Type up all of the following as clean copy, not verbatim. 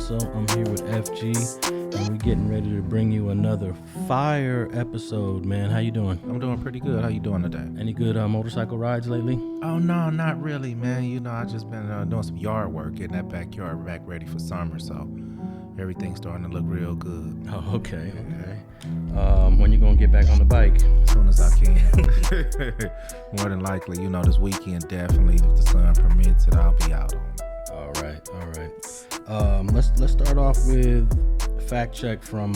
So I'm here with FG, and we're getting ready to bring you another fire episode, man. How you doing? I'm doing pretty good. How you doing today? Any good motorcycle rides lately? Oh, no, not really, man. You know, I just been doing some yard work, getting that backyard back ready for summer, so everything's starting to look real good. Oh, okay. When you gonna get back on the bike? As soon as I can. More than likely, you know, this weekend definitely, if the sun permits it, I'll be out on it. All right. Let's start off with a fact check from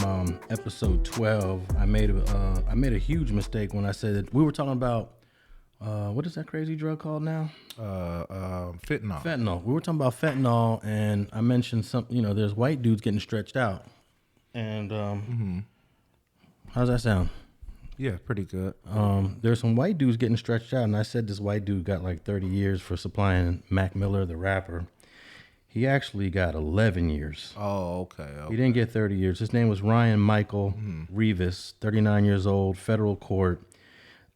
episode 12. I made a huge mistake when I said that we were talking about what is that crazy drug called now? Fentanyl. Fentanyl. We were talking about fentanyl, and I mentioned there's white dudes getting stretched out. And how's that sound? Yeah, pretty good. There's some white dudes getting stretched out, and I said this white dude got like 30 years for supplying Mac Miller, the rapper. He actually got 11 years. Oh, okay. He didn't get 30 years. His name was Ryan Michael Rivas, 39 years old, federal court.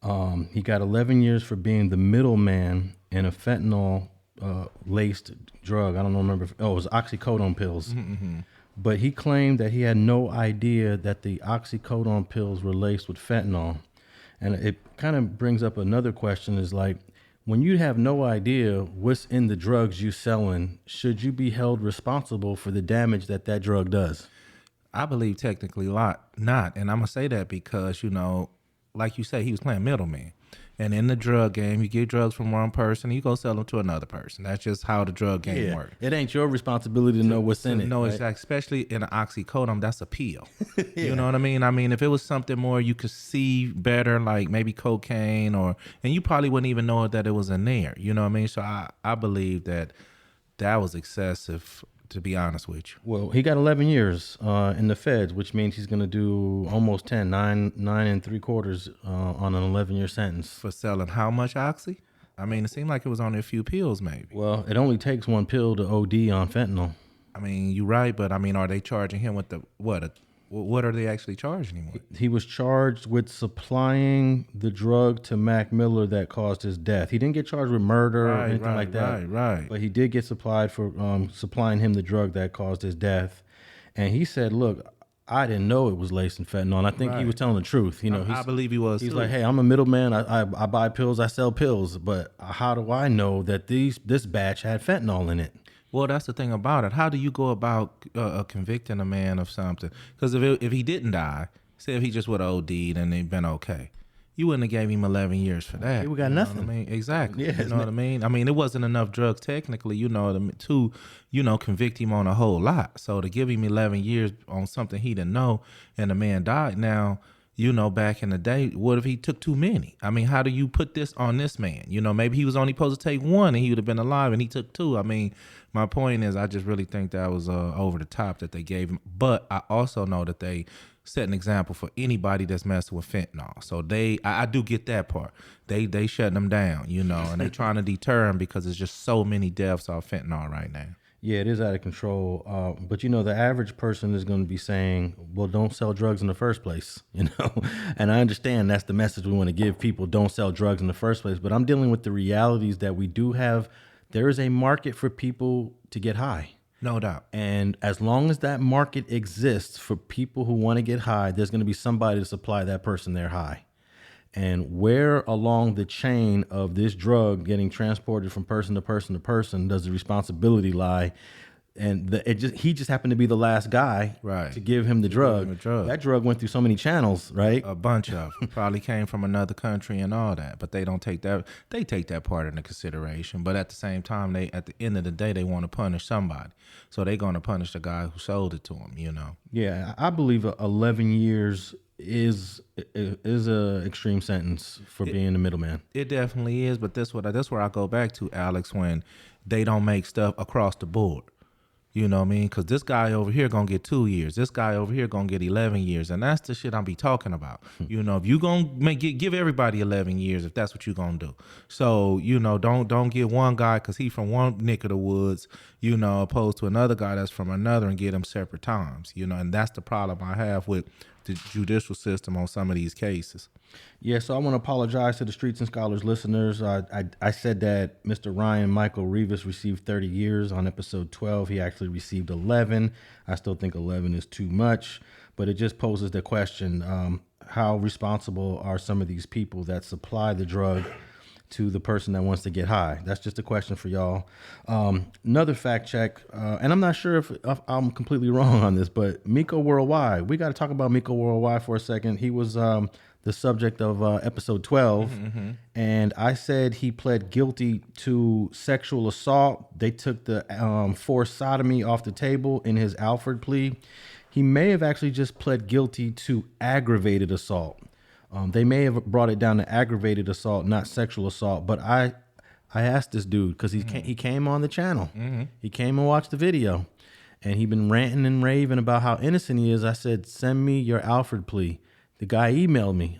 He got 11 years for being the middleman in a fentanyl laced drug. I don't remember. It was oxycodone pills. But he claimed that he had no idea that the oxycodone pills were laced with fentanyl. And it kind of brings up another question is like, when you have no idea what's in the drugs you selling, should you be held responsible for the damage that drug does? I believe technically not. And I'm going to say that because, you know, like you say, he was playing middleman. And in the drug game, you get drugs from one person, you go sell them to another person. That's just how the drug game works. It ain't your responsibility to know what's in it. No, right? exactly. Especially in an oxycodone, that's a pill. You know what I mean? I mean, if it was something more you could see better, like maybe cocaine, and you probably wouldn't even know that it was in there. You know what I mean? So I believe that was excessive, to be honest with you. Well, he got 11 years in the feds, which means he's going to do almost 10, 9 3/4 on an 11-year sentence. For selling how much oxy? I mean, it seemed like it was only a few pills, maybe. Well, it only takes one pill to OD on fentanyl. I mean, you're right, but I mean, are they charging him with what are they actually charging him with? He was charged with supplying the drug to Mac Miller that caused his death. He didn't get charged with murder or anything like that. Right. But he did get supplied for supplying him the drug that caused his death. And he said, look, I didn't know it was laced in fentanyl. And I think he was telling the truth. You know, I believe he was. He's like, hey, I'm a middleman. I buy pills. I sell pills. But how do I know that this batch had fentanyl in it? Well, that's the thing about it. How do you go about convicting a man of something? Because if he didn't die, say if he just would have OD'd and they'd been okay, you wouldn't have gave him 11 years for that. He would got nothing. What I mean? Exactly. Yeah, you know what I mean? I mean, it wasn't enough drugs technically, to convict him on a whole lot. So to give him 11 years on something he didn't know and the man died now, back in the day, what if he took too many? I mean, how do you put this on this man? Maybe he was only supposed to take one and he would have been alive and he took two. I mean, my point is I just really think that was over the top that they gave him. But I also know that they set an example for anybody that's messing with fentanyl. So I do get that part. They shutting them down, and they trying to deter them because there's just so many deaths off fentanyl right now. Yeah, it is out of control. But, the average person is going to be saying, well, don't sell drugs in the first place, And I understand that's the message we want to give people, don't sell drugs in the first place. But I'm dealing with the realities that we do have. There is a market for people to get high. No doubt. And as long as that market exists for people who want to get high, there's going to be somebody to supply that person their high. And where along the chain of this drug getting transported from person to person to person does the responsibility lie? And he just happened to be the last guy to give him the drug. That drug went through so many channels, right? A bunch of probably came from another country and all that, but they don't take that. They take that part into consideration, but at the same time, at the end of the day, they want to punish somebody, so they're going to punish the guy who sold it to them. Yeah, I believe 11 years is a extreme sentence for being the middleman. It definitely is, but that's where I go back to, Alex, when they don't make stuff across the board. You know what I mean? Because this guy over here going to get 2 years. This guy over here going to get 11 years. And that's the shit I'm be talking about. If you going to give everybody 11 years, if that's what you going to do. So, don't get one guy because he from one neck of the woods, opposed to another guy that's from another and get them separate times. And that's the problem I have with the judicial system on some of these cases. Yeah, so I want to apologize to the Streets and Scholars listeners. I said that Mr. Ryan Michael Rivas received 30 years on episode 12. He actually received 11. I still think 11 is too much, but it just poses the question, how responsible are some of these people that supply the drug to the person that wants to get high? That's just a question for y'all. Another fact check, and I'm not sure if I'm completely wrong on this, but Miko Worldwide, we got to talk about Miko Worldwide for a second. He was the subject of episode 12, and I said he pled guilty to sexual assault. They took the forced sodomy off the table in his Alford plea. He may have actually just pled guilty to aggravated assault. They may have brought it down to aggravated assault, not sexual assault. But I asked this dude because he came on the channel. He came and watched the video, and he been ranting and raving about how innocent he is. I said, send me your Alford plea. The guy emailed me.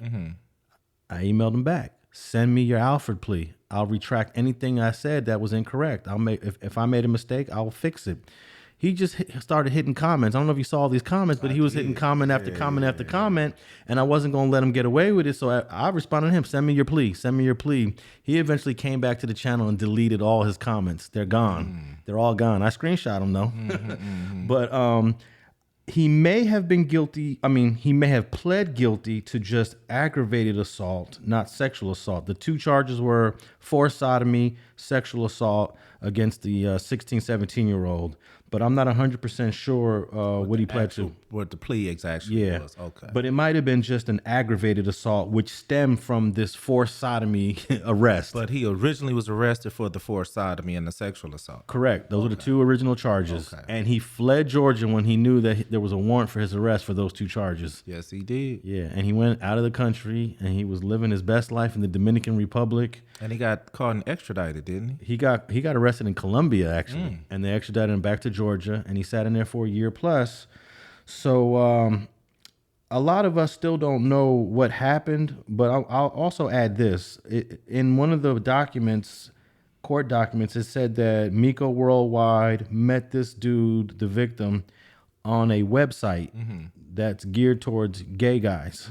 I emailed him back. Send me your Alford plea. I'll retract anything I said that was incorrect. If I made a mistake, I'll fix it. He just started hitting comments. I don't know if you saw all these comments, but he was hitting comment after comment after comment, and I wasn't going to let him get away with it. So I responded to him, send me your plea, send me your plea. He eventually came back to the channel and deleted all his comments. They're gone. They're all gone. I screenshot them though. But he may have been guilty. I mean, he may have pled guilty to just aggravated assault, not sexual assault. The two charges were forced sodomy, sexual assault against the 16, 17-year-old. But I'm not 100% sure what he pled to. What the plea exactly was. Okay. But it might have been just an aggravated assault, which stemmed from this forced sodomy arrest. But he originally was arrested for the forced sodomy and the sexual assault. Correct. Those were the two original charges. Okay. And he fled Georgia when he knew that there was a warrant for his arrest for those two charges. Yes, he did. Yeah, and he went out of the country, and he was living his best life in the Dominican Republic. And he got caught and extradited, didn't he? He got arrested in Colombia, actually, and they extradited him back to Georgia, and he sat in there for a year plus. So a lot of us still don't know what happened, but I'll also add this. In one of the documents, court documents, it said that Miko Worldwide met this dude, the victim, on a website that's geared towards gay guys.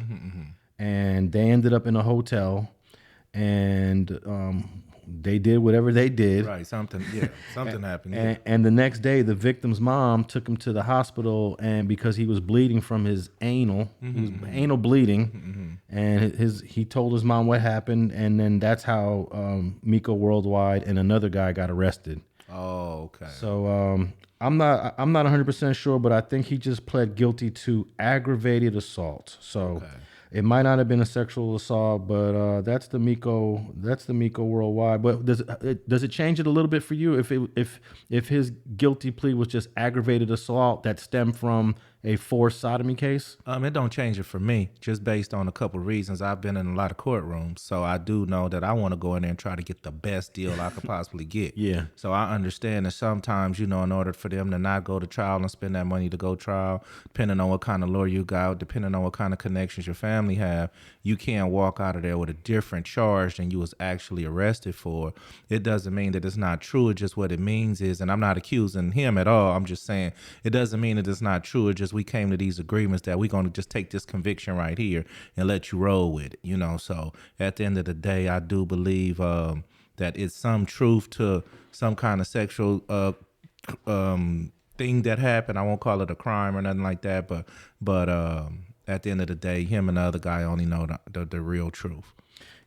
And they ended up in a hotel, and they did whatever they did. Right, something happened. And the next day, the victim's mom took him to the hospital, and because he was bleeding from his anal, he was anal bleeding, and he told his mom what happened, and then that's how Miko Worldwide and another guy got arrested. Oh, okay. So I'm not 100% sure, but I think he just pled guilty to aggravated assault. So. Okay. It might not have been a sexual assault, but that's the Miko Worldwide. But does it change it a little bit for you if his guilty plea was just aggravated assault that stemmed from a forced sodomy case? It don't change it for me, just based on a couple of reasons. I've been in a lot of courtrooms, so I do know that I want to go in there and try to get the best deal I could possibly get. Yeah. So I understand that sometimes, in order for them to not go to trial and spend that money to go trial, depending on what kind of lawyer you got, depending on what kind of connections your family have, you can't walk out of there with a different charge than you was actually arrested for. It doesn't mean that it's not true. It's just what it means is, and I'm not accusing him at all. I'm just saying it doesn't mean that it's not true. It just we came to these agreements that we're going to just take this conviction right here and let you roll with it, So at the end of the day, I do believe that it's some truth to some kind of sexual thing that happened. I won't call it a crime or nothing like that, but at the end of the day, him and the other guy only know the real truth.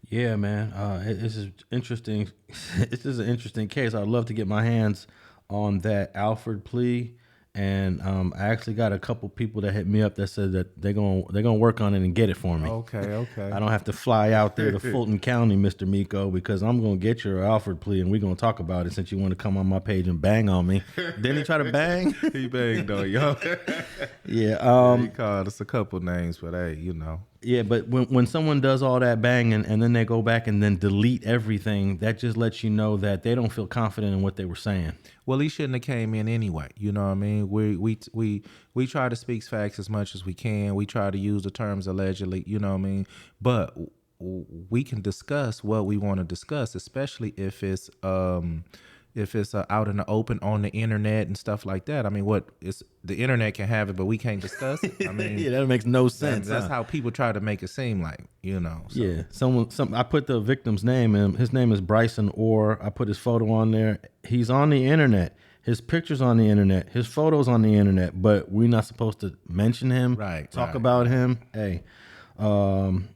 Yeah, man. This is interesting. This is an interesting case. I'd love to get my hands on that Alford plea. And I actually got a couple people that hit me up that said that they're gonna work on it and get it for me. Okay. I don't have to fly out there to Fulton County, Mr. Miko, because I'm gonna get your Alford plea and we're gonna talk about it since you want to come on my page and bang on me. Didn't he try to bang? He banged on yo. Yeah. He called us a couple names, but hey, Yeah, but when someone does all that banging and then they go back and then delete everything, that just lets you know that they don't feel confident in what they were saying. Well, he shouldn't have came in anyway. You know what I mean? We try to speak facts as much as we can. We try to use the terms allegedly. You know what I mean? But we can discuss what we want to discuss, especially if it's out in the open on the internet and stuff like that. I mean, what it's the internet can have it, but we can't discuss it. I mean, Yeah, that makes no sense. That's how people try to make it seem like, you know. So. Yeah, I put the victim's name in. His name is Bryson Orr. I put his photo on there. He's on the internet. His picture's on the internet. His photo's on the internet, but we're not supposed to mention him. Talk about him. Hey, I'm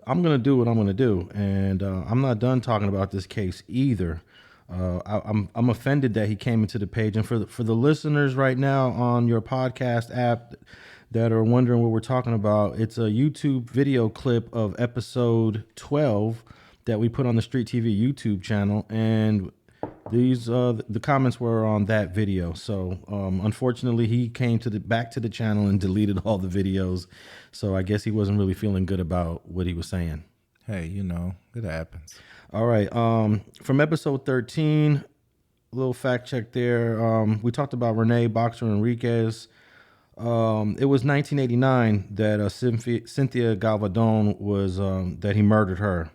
gonna do what I'm gonna do, and I'm not done talking about this case either. I'm offended that he came into the page, and for the listeners right now on your podcast app that are wondering what we're talking about, it's a YouTube video clip of episode 12 that we put on the Street TV YouTube channel, and these the comments were on that video. So unfortunately, he came back to the channel and deleted all the videos. So I guess he wasn't really feeling good about what he was saying. Hey, you know, it happens. All right. From episode 13, a little fact check there. We talked about Rene Boxer Enriquez. It was 1989 that Cynthia Galvadon was that he murdered her.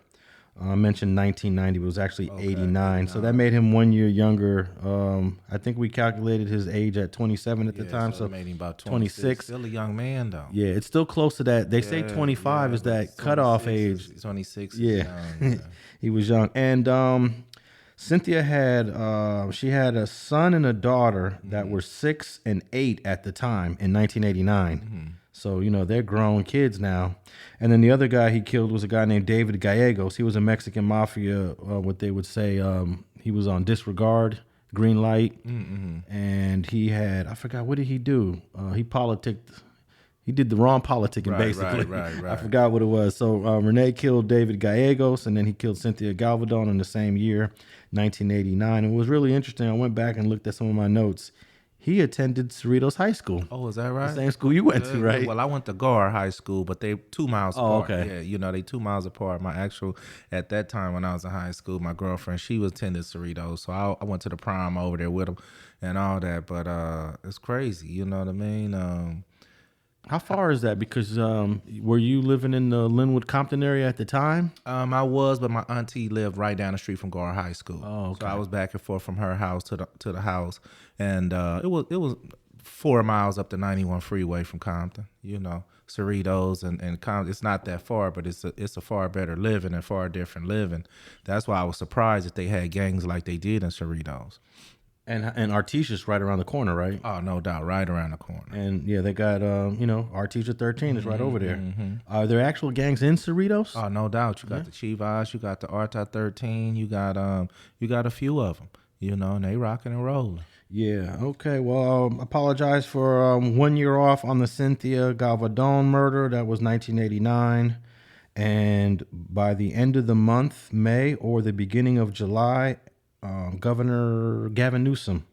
I mentioned 1990, but it was actually 89. So that made him 1 year younger. I think we calculated his age at 27 at the time. So it made him about 26. Still a young man, though. Yeah, it's still close to that. They say 25 is that cutoff age. 26 yeah. Young, He was young. And Cynthia had a son and a daughter that were 6 and 8 at the time in 1989. So, you know, they're grown kids now. And then the other guy he killed was a guy named David Gallegos. He was a Mexican mafia, what they would say, he was on disregard, green light. And he had, I forgot, what did he do? He politicked. He did the wrong politicking, basically. Right. I forgot what it was. So Rene killed David Gallegos, and then he killed Cynthia Galvadon in the same year, 1989. It was really interesting. I went back and looked at some of my notes. He attended Cerritos High School. Oh, is that right? The same school you went to, right? Well, I went to Gar High School, but they 2 miles apart. Okay. Yeah, you know, they 2 miles apart. At that time when I was in high school, my girlfriend, she was attending Cerritos. So I went to the prom over there with him and all that. But it's crazy, you know what I mean? How far is that? Because were you living in the Linwood Compton area at the time? I was, but my auntie lived right down the street from Gar High School. Oh, okay. So I was back and forth from her house to the house, and it was 4 miles up the 91 freeway from Compton. You know, Cerritos and Compton. It's not that far, but it's a far better living and far different living. That's why I was surprised that they had gangs like they did in Cerritos. And Artesia's right around the corner, right? Oh, no doubt, right around the corner. And yeah, they got Artesia 13 is right over there. Are there actual gangs in Cerritos? Oh, no doubt. You got the Chivas, you got the Arta 13, you got a few of them, you know, and they rocking and rolling. Yeah. Okay. Well, apologize for 1 year off on the Cynthia Galvadon murder. That was 1989. And by the end of the month, May, or the beginning of July, Governor Gavin Newsom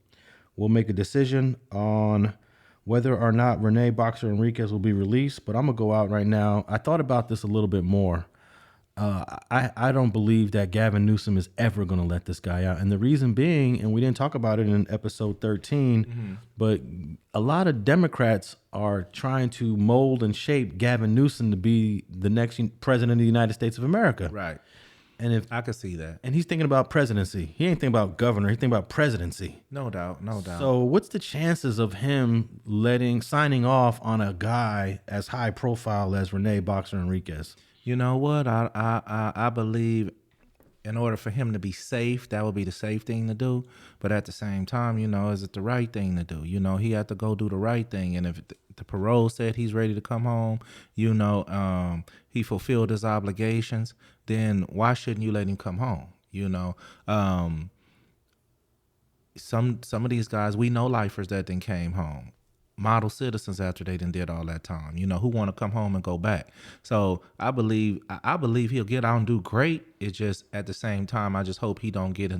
will make a decision on whether or not Rene Boxer Enriquez will be released. But I'm going to go out right now. I thought about this a little bit more. I don't believe that Gavin Newsom is ever going to let this guy out. And the reason being, and we didn't talk about it in episode 13, but a lot of Democrats are trying to mold and shape Gavin Newsom to be the next president of the United States of America. Right. And if I could see that. And he's thinking about presidency. He ain't thinking about governor. He's thinking about presidency. No doubt. So what's the chances of him signing off on a guy as high profile as Rene Boxer Enriquez? You know what? I believe in order for him to be safe, that would be the safe thing to do. But at the same time, you know, is it the right thing to do? You know, he had to go do the right thing. And if the parole said he's ready to come home, you know, he fulfilled his obligations, then why shouldn't you let him come home? You know, some of these guys, we know lifers that then came home. Model citizens after they done did all that time, you know, who want to come home and go back. So I believe he'll get out and do great. It's just at the same time, I just hope he don't get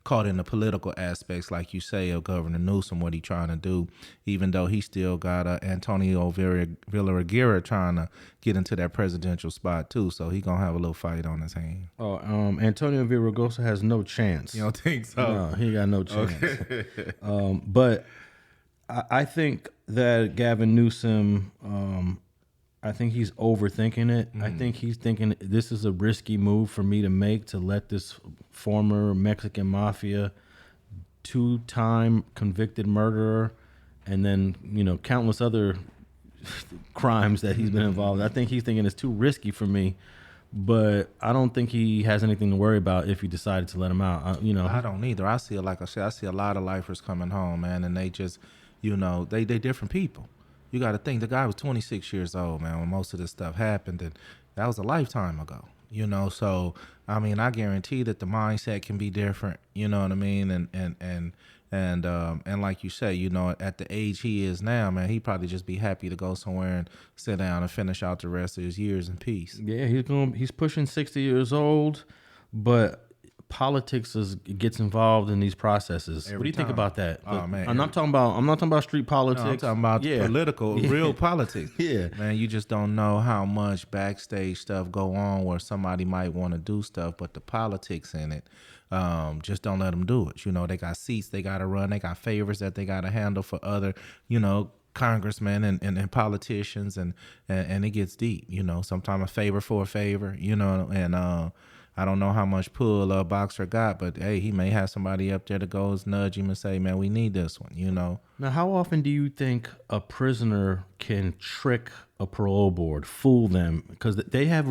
caught in the political aspects, like you say, of Governor Newsom, what he trying to do, even though he still got Antonio Villarreguera trying to get into that presidential spot too. So he gonna have a little fight on his hand. Oh, Antonio Villarreguera has no chance. You don't think so? No, he got no chance. Okay. But I think that Gavin Newsom, I think he's overthinking it. I think he's thinking this is a risky move for me to make, to let this former Mexican mafia, 2-time convicted murderer, and then, you know, countless other crimes that he's been involved in. I think he's thinking it's too risky for me, but I don't think he has anything to worry about if he decided to let him out. You know, I don't either. I see, like I said, I see a lot of lifers coming home, man, and they just, you know, they different people. You got to think the guy was 26 years old, man, when most of this stuff happened, and that was a lifetime ago. You know, so I mean, I guarantee that the mindset can be different. You know what I mean? And like you say, you know, at the age he is now, man, he probably just be happy to go somewhere and sit down and finish out the rest of his years in peace. yeah, he's pushing 60 years old, but politics gets involved in these processes. What do you think about that? Oh, man. I'm not talking about street politics. No, I'm talking about political, real politics. Yeah. Man, you just don't know how much backstage stuff go on where somebody might want to do stuff, but the politics in it, just don't let them do it. You know, they got seats they got to run. They got favors that they got to handle for other, you know, congressmen and politicians, and it gets deep. You know, sometimes a favor for a favor, you know, and I don't know how much pull a boxer got, but hey, he may have somebody up there that goes nudge him and say, man, we need this one, you know. Now, how often do you think a prisoner can trick a parole board, fool them? Because they have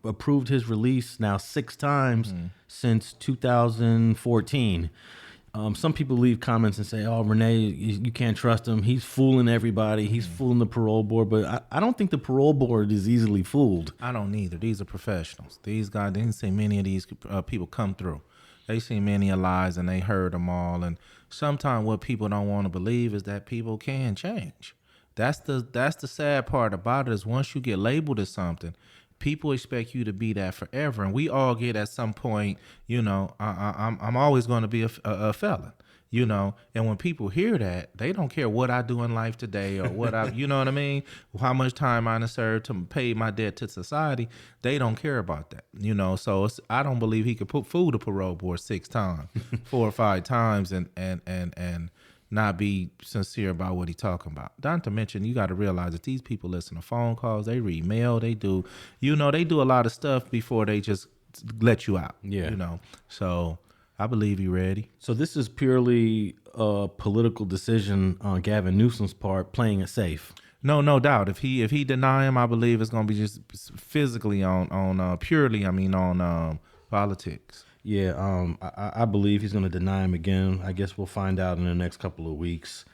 approved his release now 6 times since 2014. Some people leave comments and say, oh, Renee, you can't trust him. He's fooling everybody. He's fooling the parole board. But I don't think the parole board is easily fooled. I don't either. These are professionals. These guys, they didn't see many of these people come through. They seen many of lies and they heard them all. And sometimes what people don't want to believe is that people can change. That's the sad part about it, is once you get labeled as something, people expect you to be that forever, and we all get at some point, you know, I'm always going to be a felon, you know. And when people hear that, they don't care what I do in life today or what I, you know what I mean, how much time I served to pay my debt to society. They don't care about that, you know. So I don't believe he could fool the parole board 6 times, 4 or 5 times, and not be sincere about what he's talking about. Not to mention, you got to realize that these people listen to phone calls, they read mail, they do, you know, they do a lot of stuff before they just let you out. Yeah. You know, so I believe he ready. So this is purely a political decision on Gavin Newsom's part, playing it safe. No doubt. If he deny him, I believe it's going to be just physically on purely, I mean, on politics. Yeah, I believe he's going to deny him again. I guess we'll find out in the next couple of weeks.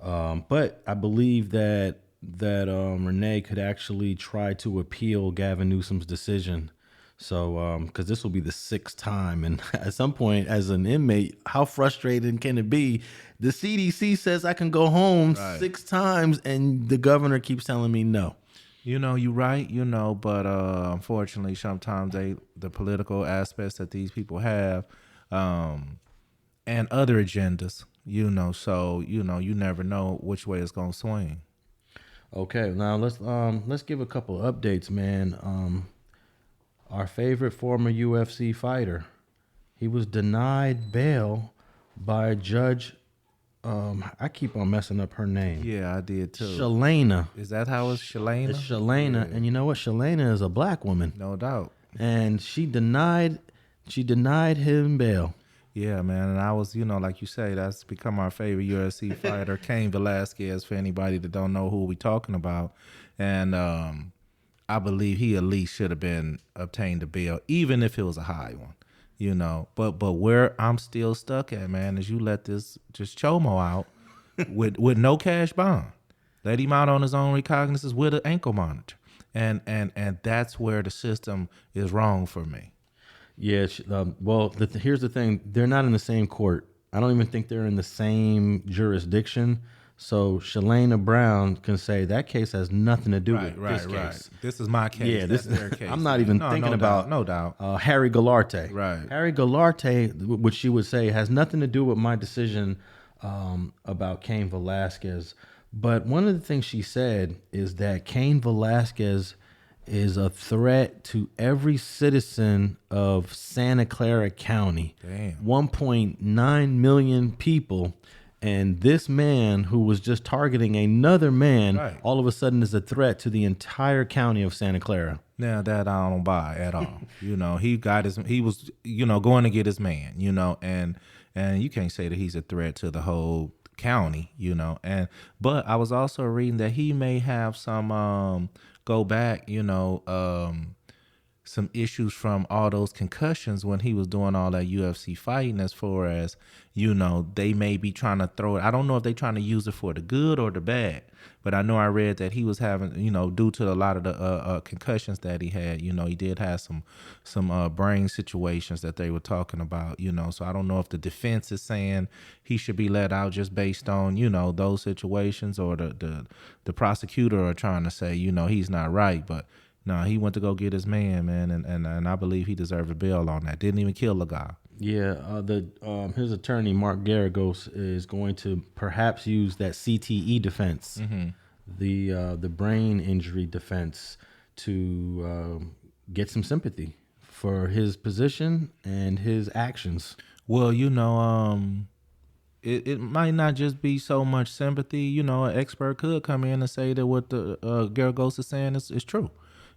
But I believe that Renee could actually try to appeal Gavin Newsom's decision. So, because this will be the 6th time, and at some point, as an inmate, how frustrating can it be? The CDC says I can go home 6 times, and the governor keeps telling me no. You know, you're right, you know, but unfortunately, sometimes the political aspects that these people have, and other agendas, you know, so, you know, you never know which way it's going to swing. Okay, now let's give a couple of updates, man. Our favorite former UFC fighter, he was denied bail by a judge. I keep on messing up her name. Yeah, I did too. Shalana. Is that how it's Shalana? It's Shalana, and you know what? Shalana is a black woman. No doubt. And she denied him bail. Yeah, man, and I was, you know, like you say, that's become our favorite UFC fighter, Cain Velasquez, for anybody that don't know who we talking about. And I believe he at least should have been obtained a bail, even if it was a high one. You know, but where I'm still stuck at, man, is you let this just chomo out with no cash bond. Let him out on his own recognizance with an ankle monitor. And that's where the system is wrong for me. Yeah, well, here's the thing. They're not in the same court. I don't even think they're in the same jurisdiction. So Shalana Brown can say that case has nothing to do with this case. Right. This is my case. Yeah, that's their case. I'm not even thinking about no doubt. Harry Galarte. Right. Harry Galarte, which she would say has nothing to do with my decision about Cain Velasquez. But one of the things she said is that Cain Velasquez is a threat to every citizen of Santa Clara County. Damn. 1.9 million people. And this man who was just targeting another man, Right. all of a sudden is a threat to the entire county of Santa Clara. Now that I don't buy at all. He was, going to get his man, and you can't say that he's a threat to the whole county, but I was also reading that he may have some go back, some issues from all those concussions when he was doing all that UFC fighting, as far as, they may be trying to throw it. I don't know if they're trying to use it for the good or the bad, but I know I read that he was having, due to a lot of the concussions that he had, he did have some brain situations that they were talking about, so I don't know if the defense is saying he should be let out just based on, those situations, or the prosecutor are trying to say, he's not right, but no, he went to go get his man, and I believe he deserved a bail on that. Didn't even kill the guy. Yeah, his attorney Mark Garagos is going to perhaps use that CTE defense, the brain injury defense, to get some sympathy for his position and his actions. Well, it might not just be so much sympathy. An expert could come in and say that what the Garagos is saying is true.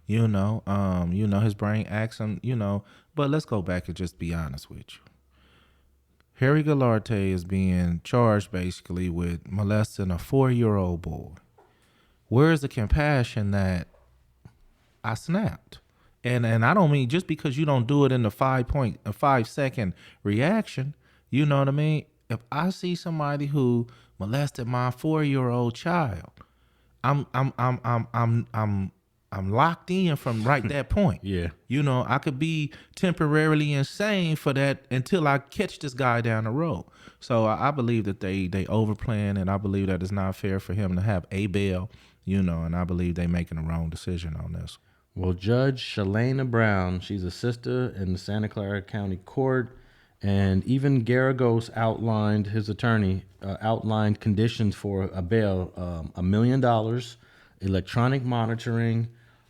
His brain acts him, but let's go back and just be honest with you. Harry Galarte is being charged basically with molesting a 4-year-old boy. Where's the compassion that I snapped? And I don't mean just because you don't do it in the 5-second reaction, you know what I mean? If I see somebody who molested my 4-year-old child, I'm locked in from right that point. Yeah. I could be temporarily insane for that until I catch this guy down the road. So I believe that they overplan, and I believe that it's not fair for him to have a bail, and I believe they making the wrong decision on this. Well, Judge Shalana Brown, she's a sister in the Santa Clara County Court, and even Garagos outlined, his attorney, outlined conditions for a bail, $1 million, electronic monitoring,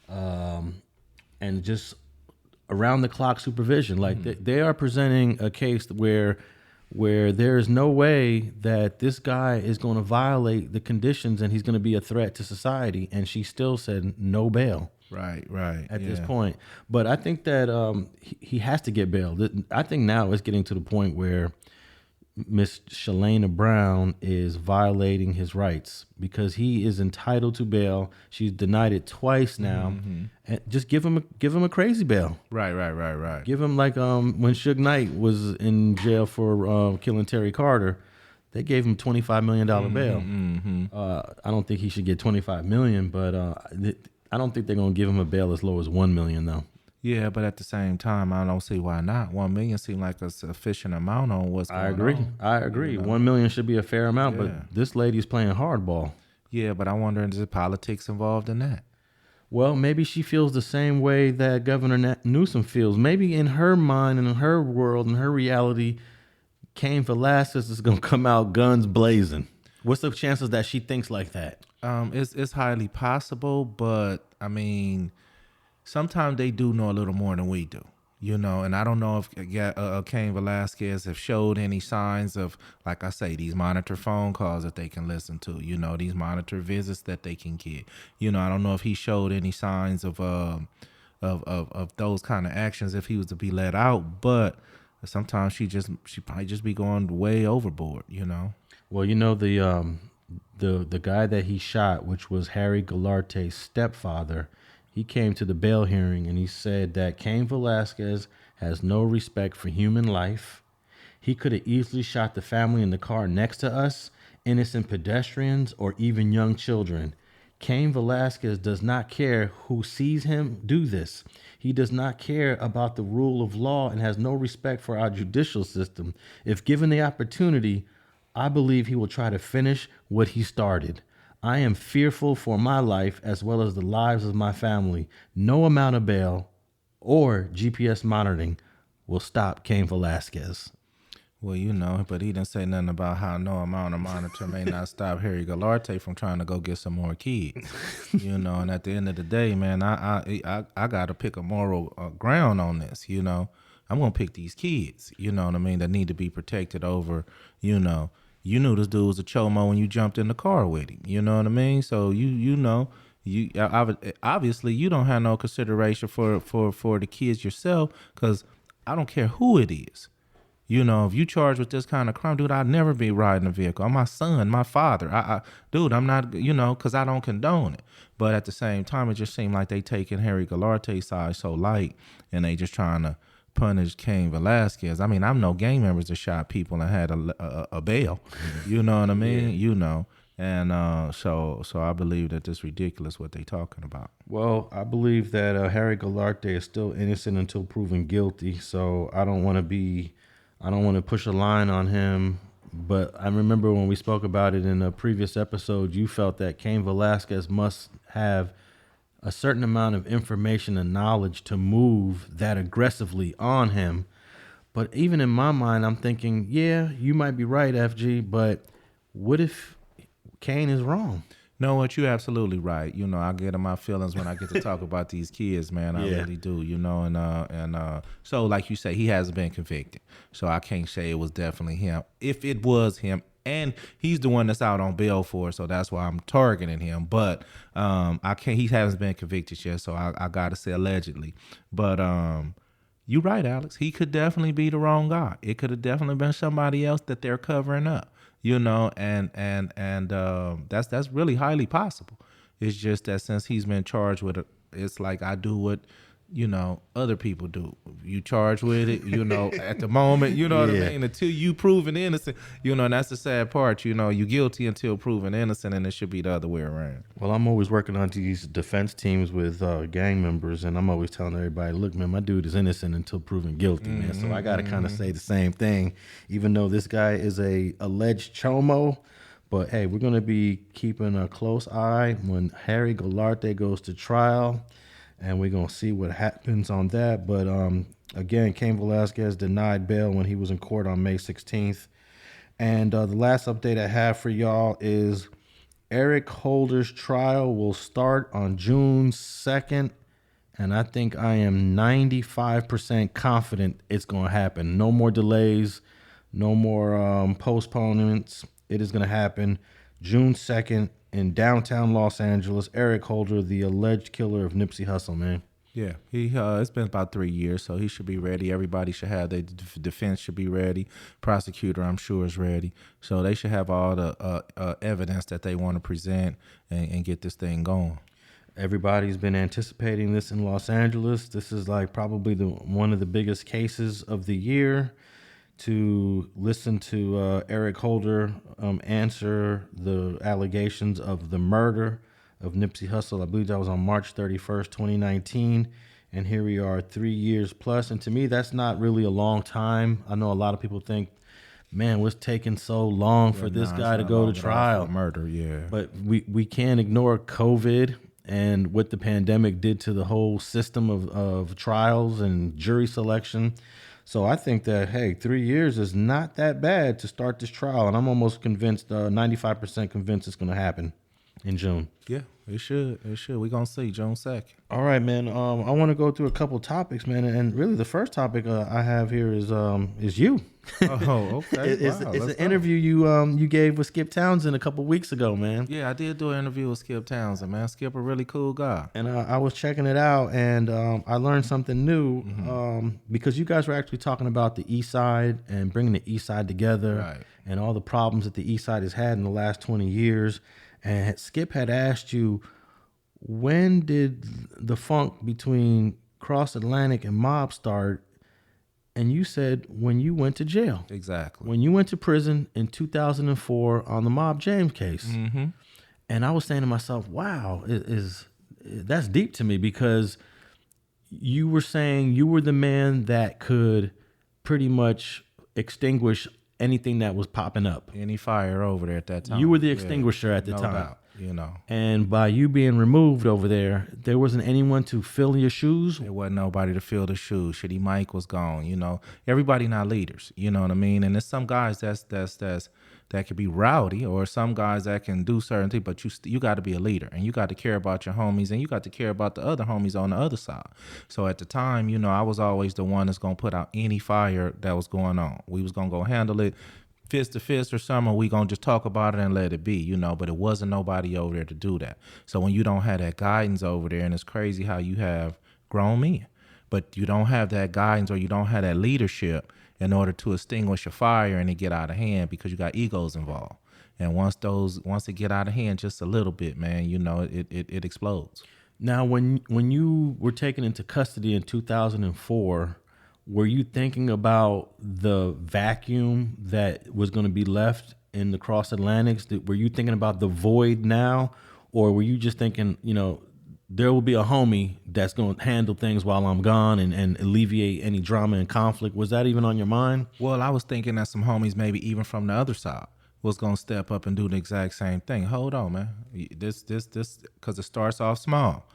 and just around the clock supervision. Like they are presenting a case where there is no way that this guy is going to violate the conditions and he's going to be a threat to society. And she still said no bail. Right. At this point. But I think that he has to get bail. I think now it's getting to the point where Miss Shalana Brown is violating his rights because he is entitled to bail. She's denied it twice now. And just give him a crazy bail. Right. Give him like when Suge Knight was in jail for killing Terry Carter, they gave him $25 million bail. I don't think he should get $25 million, but I don't think they're gonna give him a bail as low as $1 million though. Yeah, but at the same time, I don't see why not. 1 million seems like a sufficient amount on what's going on. I agree. 1 million should be a fair amount, but this lady's playing hardball. Yeah, but I wonder, is there politics involved in that? Well, maybe she feels the same way that Governor Newsom feels. Maybe in her mind and in her world and her reality, Cain Velasquez is gonna come out guns blazing. What's the chances that she thinks like that? It's highly possible, but I mean, sometimes they do know a little more than we do, and I don't know if Cain Velasquez have showed any signs of, like I say, these monitor phone calls that they can listen to, these monitor visits that they can get. I don't know if he showed any signs of those kind of actions if he was to be let out, but sometimes she probably just be going way overboard, Well, the guy that he shot, which was Harry Galarte's stepfather, he came to the bail hearing and he said that Cain Velasquez has no respect for human life. He could have easily shot the family in the car next to us, innocent pedestrians, or even young children. Cain Velasquez does not care who sees him do this. He does not care about the rule of law and has no respect for our judicial system. If given the opportunity, I believe he will try to finish what he started. I am fearful for my life as well as the lives of my family. No amount of bail or GPS monitoring will stop Cain Velasquez. Well, but he didn't say nothing about how no amount of monitor may not stop Harry Galarte from trying to go get some more kids. And at the end of the day, man, I got to pick a moral ground on this. I'm going to pick these kids, that need to be protected over, you knew this dude was a chomo when you jumped in the car with him. You know what I mean? So you know, obviously you don't have no consideration for the kids yourself, because I don't care who it is. You know, if you charged with this kind of crime, dude, I'd never be riding a vehicle. I'm my son, my father. Dude, I'm not, you know, because I don't condone it. But at the same time, it just seemed like they taking Harry Galarte's side so light, and they just trying to punish Cain Velasquez. I mean, I know gang members that shot people and had a bail. You know what I mean? Yeah. You know. And so I believe that this is ridiculous what they talking about. Well, I believe that Harry Galarte is still innocent until proven guilty. So I don't want to push a line on him. But I remember when we spoke about it in a previous episode, you felt that Cain Velasquez must have a certain amount of information and knowledge to move that aggressively on him. But even in my mind, I'm thinking, yeah, you might be right, FG, but what if Cain is wrong? No, what, you absolutely right. You know, I get in my feelings when I get to talk about these kids, man. I really do, you know. And so like you say, he hasn't been convicted. So I can't say it was definitely him. If it was him, and he's the one that's out on bail for it, so that's why I'm targeting him. But he hasn't been convicted yet, so I gotta say allegedly. But you're right, Alex. He could definitely be the wrong guy. It could have definitely been somebody else that they're covering up. You know, and that's really highly possible. It's just that since he's been charged with it, it's like I do what, you know, other people do. You charge with it, you know, at the moment, you know what I mean? Until you proven innocent, you know, and that's the sad part, you know, you're guilty until proven innocent, and it should be the other way around. Well, I'm always working on these defense teams with gang members, and I'm always telling everybody, look, man, my dude is innocent until proven guilty, man. So I got to kind of say the same thing, even though this guy is a alleged chomo. But, hey, we're going to be keeping a close eye when Harry Galarte goes to trial, and we're going to see what happens on that. But, again, Cain Velasquez denied bail when he was in court on May 16th. And the last update I have for y'all is Eric Holder's trial will start on June 2nd. And I think I am 95% confident it's going to happen. No more delays, no more postponements. It is going to happen June 2nd. In downtown Los Angeles. Eric Holder, the alleged killer of Nipsey Hussle, man. Yeah, it's been about 3 years, so he should be ready. Everybody should have their defense should be ready. Prosecutor, I'm sure, is ready. So they should have all the evidence that they want to present and get this thing going. Everybody's been anticipating this in Los Angeles. This is like probably one of the biggest cases of the year. To listen to Eric Holder answer the allegations of the murder of Nipsey Hussle. I believe that was on March 31st, 2019. And here we are 3 years plus. And to me, that's not really a long time. I know a lot of people think, man, what's taking so long for this guy to go to trial? Murder, yeah. But we can't ignore COVID and what the pandemic did to the whole system of trials and jury selection. So I think that, hey, 3 years is not that bad to start this trial. And I'm almost convinced, 95% convinced it's going to happen in June. Yeah, it should. We're going to see June 2nd. All right, man. I want to go through a couple topics, man. And really the first topic I have here is you. Oh, okay. It's an interview you gave with Skip Townsend a couple weeks ago, man. Yeah, I did do an interview with Skip Townsend, man. Skip a really cool guy. And I was checking it out, and I learned something new because you guys were actually talking about the East Side and bringing the East Side together, right, and all the problems that the East Side has had in the last 20 years. And Skip had asked you, when did the funk between Cross Atlantic and Mob start? And you said when you went to jail. Exactly. When you went to prison in 2004 on the Mob James case. Mm-hmm. And I was saying to myself, wow, that's deep to me, because you were saying you were the man that could pretty much extinguish anything that was popping up. Any fire over there at that time. You were the extinguisher at the time. Doubt, you know. And by you being removed over there wasn't anyone to fill your shoes? There wasn't nobody to fill the shoes. Shitty Mike was gone, you know. Everybody not leaders, you know what I mean? And there's some guys that could be rowdy, or some guys that can do certain things, but you got to be a leader, and you got to care about your homies, and you got to care about the other homies on the other side. So at the time, you know, I was always the one that's going to put out any fire that was going on. We was going to go handle it, fist to fist or something, or we gonna just talk about it and let it be, you know. But it wasn't nobody over there to do that. So when you don't have that guidance over there, and it's crazy how you have grown men, but you don't have that guidance or you don't have that leadership in order to extinguish a fire and it get out of hand, because you got egos involved. And once it get out of hand just a little bit, man, you know, it explodes. Now, when you were taken into custody in 2004, were you thinking about the vacuum that was going to be left in the cross Atlantics? Were you thinking about the void now, or were you just thinking, you know, there will be a homie that's going to handle things while I'm gone and alleviate any drama and conflict? Was that even on your mind? Well, I was thinking that some homies, maybe even from the other side, was going to step up and do the exact same thing. Hold on, man. This, because it starts off small.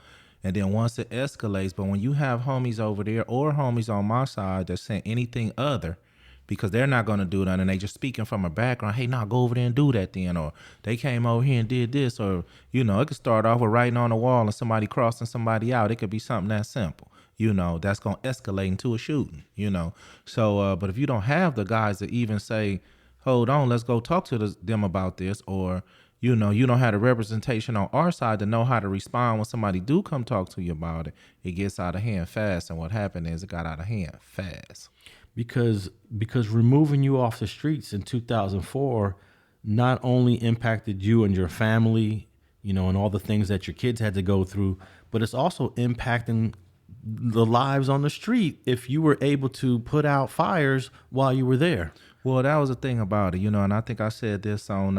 And then once it escalates, but when you have homies over there or homies on my side that saying anything other, because they're not going to do that, and they just speaking from a background, hey, nah, go over there and do that then, or they came over here and did this, or, you know, it could start off with writing on the wall and somebody crossing somebody out. It could be something that simple, you know, that's going to escalate into a shooting, you know. So, but if you don't have the guys that even say, hold on, let's go talk to them about this, or, you know, you don't have the representation on our side to know how to respond when somebody do come talk to you about it, it gets out of hand fast. And what happened is it got out of hand fast. Because removing you off the streets in 2004 not only impacted you and your family, you know, and all the things that your kids had to go through, but it's also impacting the lives on the street if you were able to put out fires while you were there. Well, that was the thing about it, you know, and I think I said this on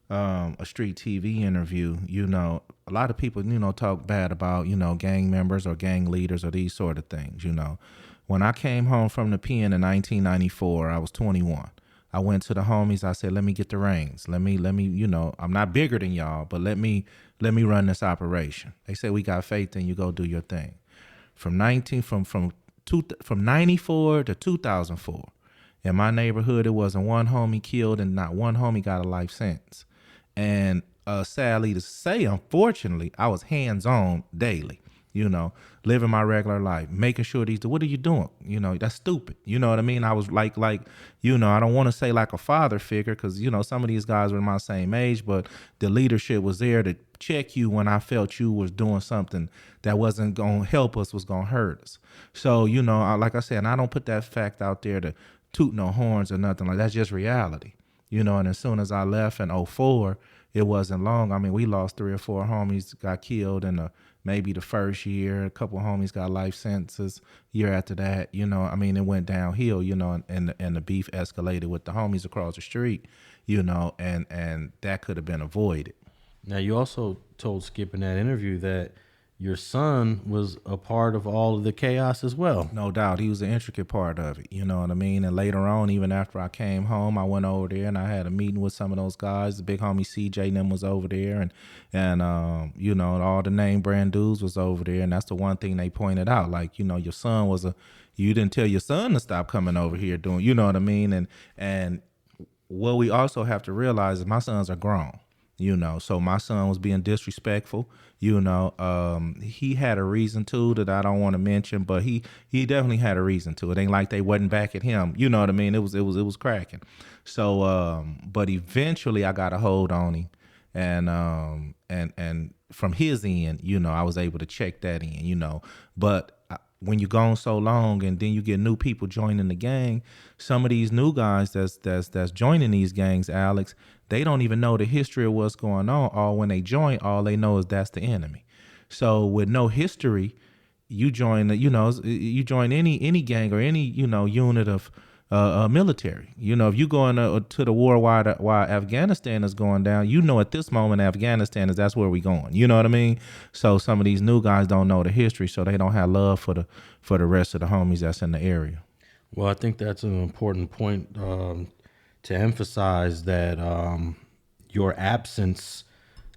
a street TV interview. You know, a lot of people, you know, talk bad about, you know, gang members or gang leaders or these sort of things, you know. When I came home from the pen in 1994, I was 21. I went to the homies. I said, let me get the reins. Let me, you know, I'm not bigger than y'all, but let me run this operation. They said, we got faith in you, go do your thing. From 94 to 2004, in my neighborhood, it wasn't one homie killed and not one homie got a life sentence. And sadly to say, unfortunately, I was hands-on daily, you know, living my regular life, making sure what are you doing? You know, that's stupid. You know what I mean? I was like, you know, I don't want to say like a father figure, because, you know, some of these guys were my same age, but the leadership was there to check you when I felt you was doing something that wasn't going to help us, was going to hurt us. So, you know, like I said, I don't put that fact out there to toot no horns or nothing like that. That's just reality, you know. And as soon as I left in 2004, it wasn't long. I mean, we lost 3 or 4 homies, got killed in maybe the first year. A couple of homies got life sentences. Year after that, you know, I mean, it went downhill, you know, and the beef escalated with the homies across the street, you know, and that could have been avoided. Now, you also told Skip in that interview that your son was a part of all of the chaos as well. No doubt. He was an intricate part of it. You know what I mean? And later on, even after I came home, I went over there and I had a meeting with some of those guys. The big homie CJ and them was over there, and you know, all the name brand dudes was over there. And that's the one thing they pointed out. Like, you know, your son you didn't tell your son to stop coming over here doing, you know what I mean? And what we also have to realize is my sons are grown. You know, so my son was being disrespectful. You know, he had a reason to that I don't want to mention, but he definitely had a reason to. It ain't like they wasn't back at him. You know what I mean? It was cracking. So, but eventually I got a hold on him, and from his end, you know, I was able to check that in. You know, but when you're gone so long and then you get new people joining the gang, some of these new guys that's joining these gangs, Alex, they don't even know the history of what's going on. Or when they join, all they know is that's the enemy. So with no history, you join any gang or any, you know, unit of military. You know, if you go to the war while Afghanistan is going down, you know, at this moment Afghanistan that's where we going. You know what I mean? So some of these new guys don't know the history, so they don't have love for the rest of the homies that's in the area. Well, I think that's an important point to emphasize, that your absence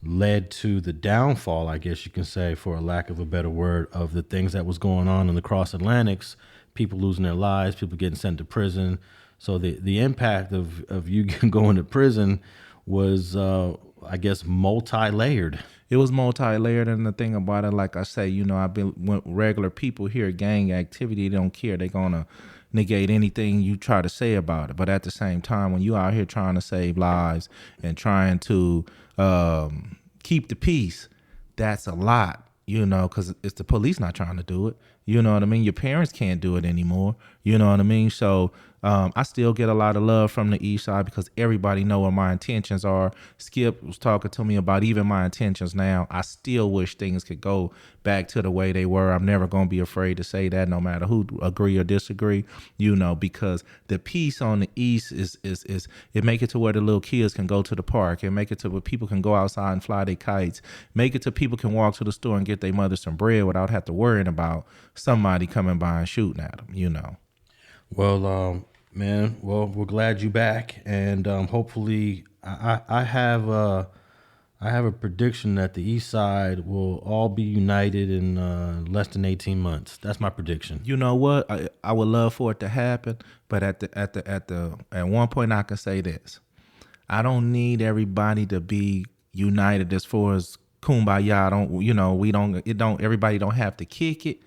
led to the downfall, I guess you can say, for a lack of a better word, of the things that was going on in the cross Atlantics. People losing their lives, people getting sent to prison. So the impact of you going to prison was, I guess, multi-layered. It was multi-layered, and the thing about it, like I say, you know, when regular people hear gang activity, they don't care. They're gonna negate anything you try to say about it. But at the same time, when you out here trying to save lives and trying to keep the peace, that's a lot, you know, because it's the police not trying to do it. You know what I mean? Your parents can't do it anymore. You know what I mean? So I still get a lot of love from the East Side because everybody know what my intentions are. Skip was talking to me about even my intentions now. I still wish things could go back to the way they were. I'm never going to be afraid to say that, no matter who agree or disagree, you know, because the peace on the East is it make it to where the little kids can go to the park, and make it to where people can go outside and fly their kites, make it to people can walk to the store and get their mother some bread without have to worrying about somebody coming by and shooting at them, you know. Well, man, well, we're glad you back, and hopefully, I have a prediction that the East Side will all be united in less than 18 months. That's my prediction. You know what? I would love for it to happen, but at one point I can say this: I don't need everybody to be united as far as kumbaya. Everybody don't have to kick it.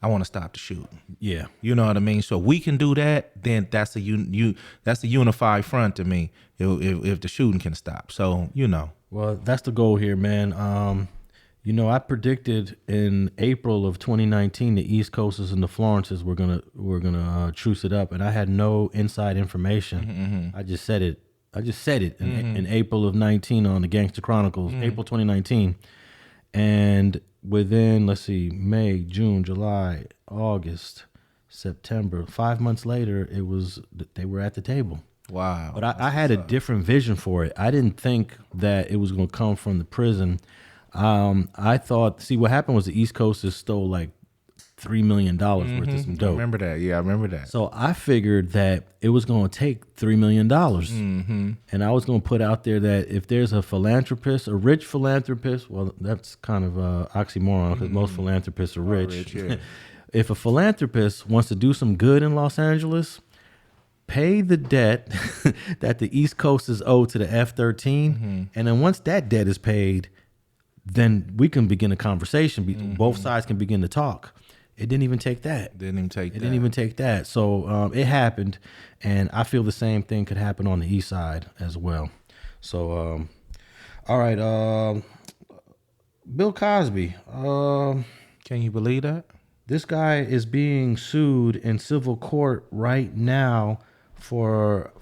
I want to stop the shooting. Yeah. You know what I mean? So we can do that, then that's a unified front to me if the shooting can stop. So, you know. Well, that's the goal here, man. You know, I predicted in April of 2019 the East Coasters and the Florences were gonna truce it up, and I had no inside information. Mm-hmm. I just said it in April of 19 on the Gangster Chronicles, April 2019. And within, let's see, May, June, July, August, September, 5 months later, they were at the table. Wow. But I had a different vision for it. I didn't think that it was going to come from the prison. I thought, see, what happened was the East Coasters stole like $3 million worth of some dope. I remember that. Yeah, I remember that. So I figured that it was going to take $3 million. And I was going to put out there that if there's a philanthropist, a rich philanthropist, well, that's kind of oxymoron because most philanthropists are rich. Yeah. If a philanthropist wants to do some good in Los Angeles, pay the debt that the East Coast is owed to the F-13. And then once that debt is paid, then we can begin a conversation. Both sides can begin to talk. It didn't even take that. Didn't even take that. So it happened, and I feel the same thing could happen on the East Side as well. So, all right, Bill Cosby. Can you believe that? This guy is being sued in civil court right now for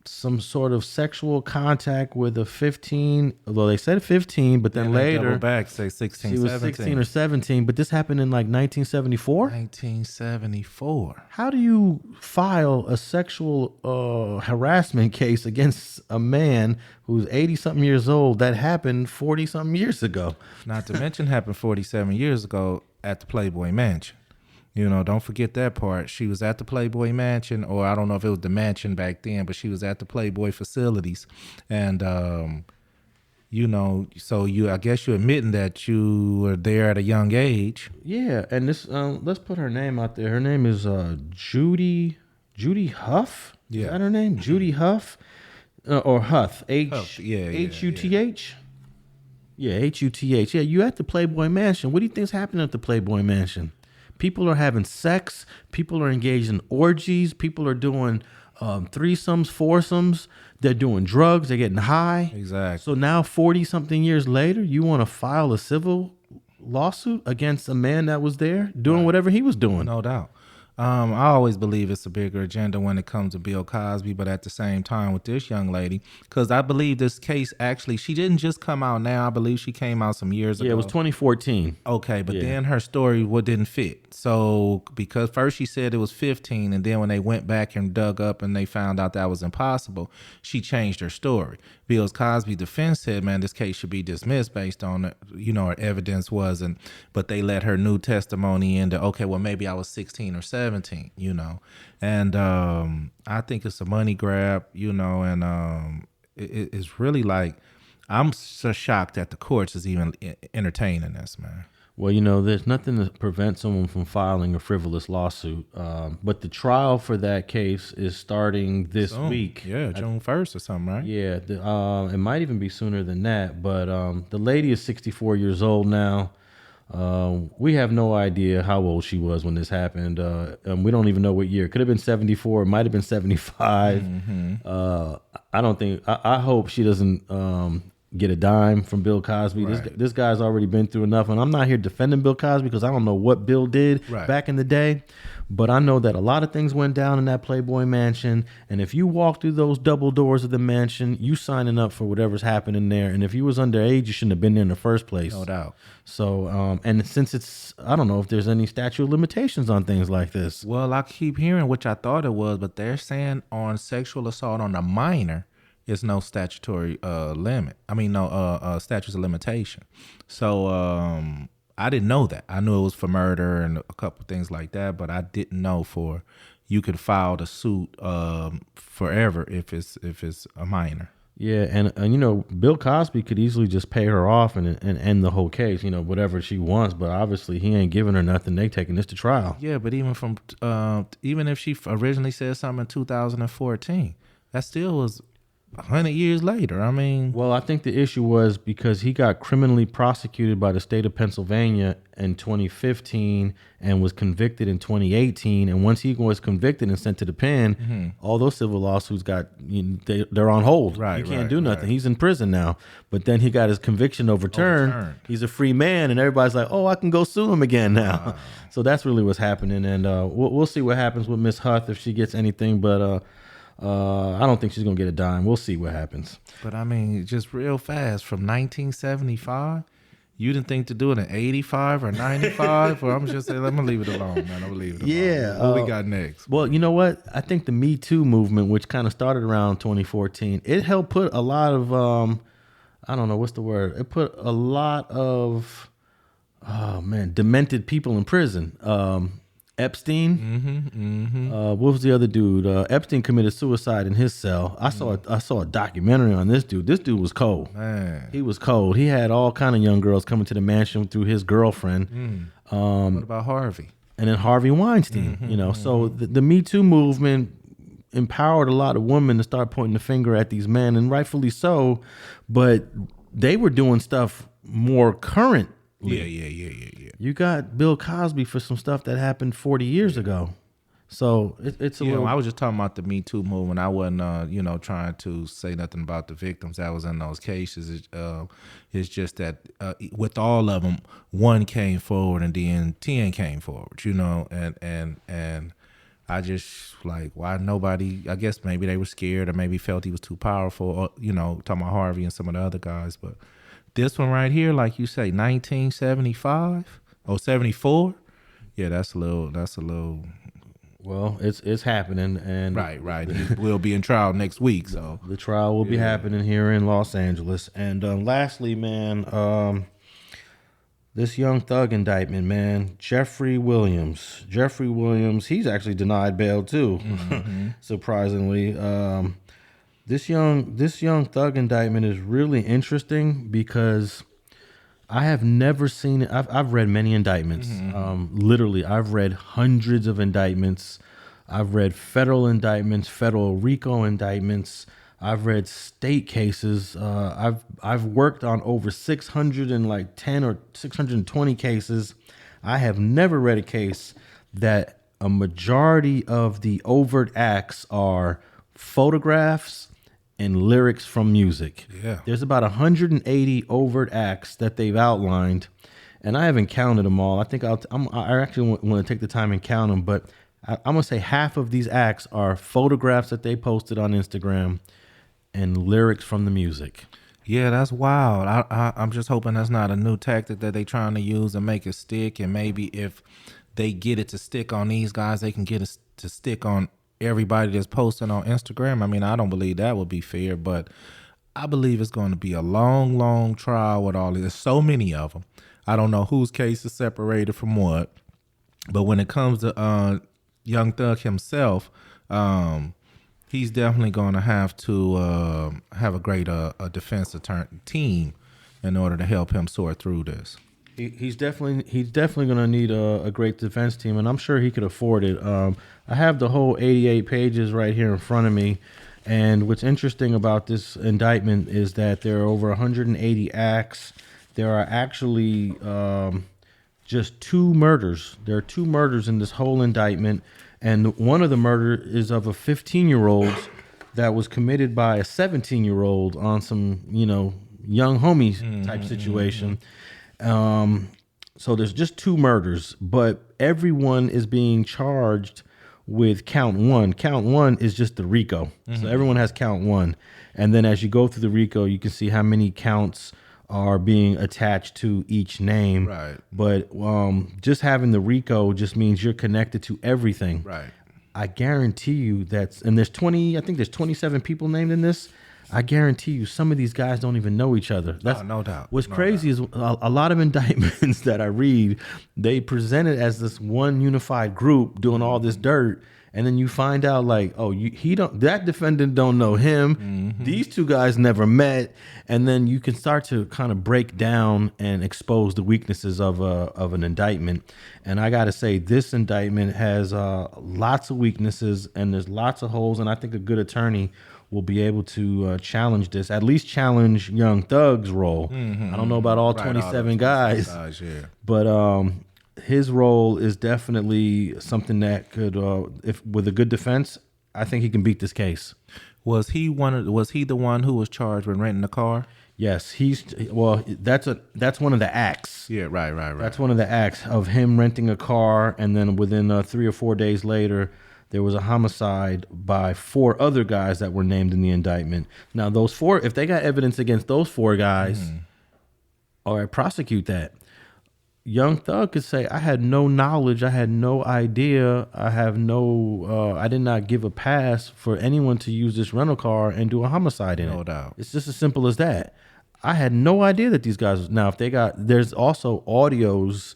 some sort of sexual contact with a 15, although they said 15, but then later double back say 16, she was 17. 16 or 17, but this happened in like 1974. 1974. How do you file a sexual harassment case against a man who's 80-something years old that happened 40-something years ago? Not to mention happened 47 years ago at the Playboy Mansion. You know, don't forget that part. She was at the Playboy Mansion, or I don't know if it was the mansion back then, but she was at the Playboy facilities. And, you know, so I guess you're admitting that you were there at a young age. Yeah, and this, let's put her name out there. Her name is Judy Huff. Yeah. Is that her name? Judy Huff? Or Huth. Huth, yeah, H-U-T-H? Yeah, H-U-T-H. Yeah, you at the Playboy Mansion. What do you think's happening at the Playboy Mansion? People are having sex. People are engaged in orgies. People are doing threesomes, foursomes. They're doing drugs. They're getting high. Exactly. So now 40-something years later, you want to file a civil lawsuit against a man that was there doing whatever he was doing. No doubt. I always believe it's a bigger agenda when it comes to Bill Cosby, but at the same time with this young lady, because I believe this case actually, she didn't just come out now. I believe she came out some years ago. Yeah, it was 2014. Okay, but then her story didn't fit. So because first she said it was 15, and then when they went back and dug up and they found out that was impossible, she changed her story. Bill Cosby's defense said, man, this case should be dismissed based on, you know, her evidence wasn't, but they let her new testimony into, okay, well, maybe I was 16 or 17, you know. And I think it's a money grab, you know, and it's really like, I'm so shocked that the courts is even entertaining this, man. Well, you know, there's nothing to prevent someone from filing a frivolous lawsuit. But the trial for that case is starting this week. Yeah, June 1st or something, right? Yeah, it might even be sooner than that. But the lady is 64 years old now. We have no idea how old she was when this happened. We don't even know what year. It could have been 74. It might have been 75. I don't think. I hope she doesn't get a dime from Bill Cosby. Right. This guy's already been through enough, and I'm not here defending Bill Cosby because I don't know what Bill did back in the day. But I know that a lot of things went down in that Playboy mansion, and if you walk through those double doors of the mansion, you signing up for whatever's happening there. And if you was underage, you shouldn't have been there in the first place. No doubt. So, and since it's, I don't know if there's any statute of limitations on things like this. Well, I keep hearing, which I thought it was, but they're saying on sexual assault on a minor, is no statutory limit. I mean, no statutes of limitation. So I didn't know that. I knew it was for murder and a couple things like that, but I didn't know for you could file the suit forever if it's a minor. Yeah, and you know, Bill Cosby could easily just pay her off and end the whole case, you know, whatever she wants. But obviously, he ain't giving her nothing. They taking this to trial. Yeah, but even if she originally said something in 2014, that still was 100 years later. I mean, well, I think the issue was because he got criminally prosecuted by the state of Pennsylvania in 2015 and was convicted in 2018. And once he was convicted and sent to the pen, all those civil lawsuits they're on hold. Right, you can't right, do nothing. right. He's in prison now. But then he got his conviction overturned. He's a free man, and everybody's like, "Oh, I can go sue him again now." So that's really what's happening, and we'll see what happens with Miss Huth if she gets anything, but. I don't think she's gonna get a dime. We'll see what happens. But I mean, just real fast from 1975, you didn't think to do it in 85 or 95? Or I'm just saying, let me leave it alone, man. I'm gonna leave it alone. Yeah. What we got next? Well, you know what? I think the Me Too movement, which kind of started around 2014, it helped put a lot of I don't know what's the word. It put a lot of demented people in prison. Epstein. What was the other dude? Epstein committed suicide in his cell. I saw a documentary on this dude. This dude was cold. Man. He was cold. He had all kind of young girls coming to the mansion through his girlfriend. What about Harvey? And then Harvey Weinstein. You know, so the Me Too movement empowered a lot of women to start pointing the finger at these men, and rightfully so. But they were doing stuff more current. Yeah. You got Bill Cosby for some stuff that happened 40 years ago. So it's a little... I was just talking about the Me Too movement. I wasn't, trying to say nothing about the victims that was in those cases. It's just that with all of them, one came forward and then 10 came forward, you know, and I just like, why nobody, I guess maybe they were scared or maybe felt he was too powerful, or, you know, talking about Harvey and some of the other guys, but this one right here, like you say, 1975 or 74. Yeah, that's a little. Well, it's happening, and right. He will be in trial next week. So the trial will be happening here in Los Angeles. And lastly, man, this Young Thug indictment, man, Jeffrey Williams. He's actually denied bail too, surprisingly. This young Thug indictment is really interesting because I have never seen it. I've read many indictments. Literally, I've read hundreds of indictments. I've read federal indictments, federal RICO indictments. I've read state cases. I've worked on over 610 or 620 cases. I have never read a case that a majority of the overt acts are photographs and lyrics from music. Yeah. There's about 180 overt acts that they've outlined, and I haven't counted them all. I think I actually want to take the time and count them, but I'm going to say half of these acts are photographs that they posted on Instagram and lyrics from the music. Yeah, that's wild. I'm just hoping that's not a new tactic that they trying to use and make it stick, and maybe if they get it to stick on these guys, they can get it to stick on everybody that's posting on Instagram. I mean, I don't believe that would be fair, but I believe it's going to be a long, long trial with all of this. There's so many of them. I don't know whose case is separated from what, but when it comes to Young Thug himself, he's definitely going to have to have a great defense attorney team in order to help him sort through this. He's definitely going to need a great defense team, and I'm sure he could afford it. I have the whole 88 pages right here in front of me, and what's interesting about this indictment is that there are over 180 acts. There are actually just 2 murders. There are 2 murders in this whole indictment, and one of the murder is of a 15-year-old that was committed by a 17-year-old on some, young homie type situation. So there's just 2 murders, but everyone is being charged with count 1. Count 1 is just the RICO. So everyone has count 1. And then as you go through the RICO, you can see how many counts are being attached to each name. Right. But just having the RICO just means you're connected to everything. Right. I guarantee you and there's 27 people named in this. I guarantee you some of these guys don't even know each other. That's no doubt. What's crazy is a lot of indictments that I read, they present it as this one unified group doing all this dirt. And then you find out that defendant don't know him. These 2 guys never met. And then you can start to kind of break down and expose the weaknesses of an indictment. And I got to say, this indictment has lots of weaknesses and there's lots of holes. And I think a good attorney will be able to challenge this, at least challenge Young Thug's role. I don't know about all 27 guys, but his role is definitely something that could, if with a good defense, I think he can beat this case. Was he the one who was charged with renting the car? Yes, that's one of the acts. Yeah, right. That's one of the acts of him renting a car, and then within 3 or 4 days later, there was a homicide by 4 other guys that were named in the indictment. Now, those 4, if they got evidence against those 4 guys, all right, prosecute that. Young Thug could say, I had no knowledge, I had no idea, I did not give a pass for anyone to use this rental car and do a homicide in it. No doubt. It's just as simple as that. I had no idea that these guys, now if there's also audios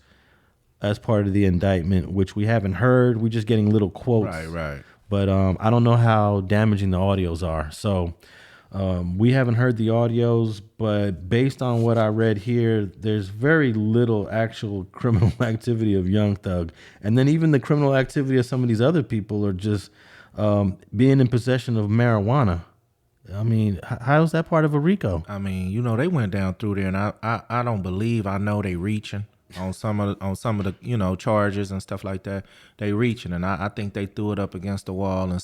as part of the indictment, which we haven't heard. We're just getting little quotes. Right. But I don't know how damaging the audios are. So we haven't heard the audios, but based on what I read here, there's very little actual criminal activity of Young Thug. And then even the criminal activity of some of these other people are just being in possession of marijuana. I mean, how is that part of a RICO? I mean, they went down through there, and I don't believe, I know they reaching on some of the charges and stuff like that. They reaching, and I think they threw it up against the wall and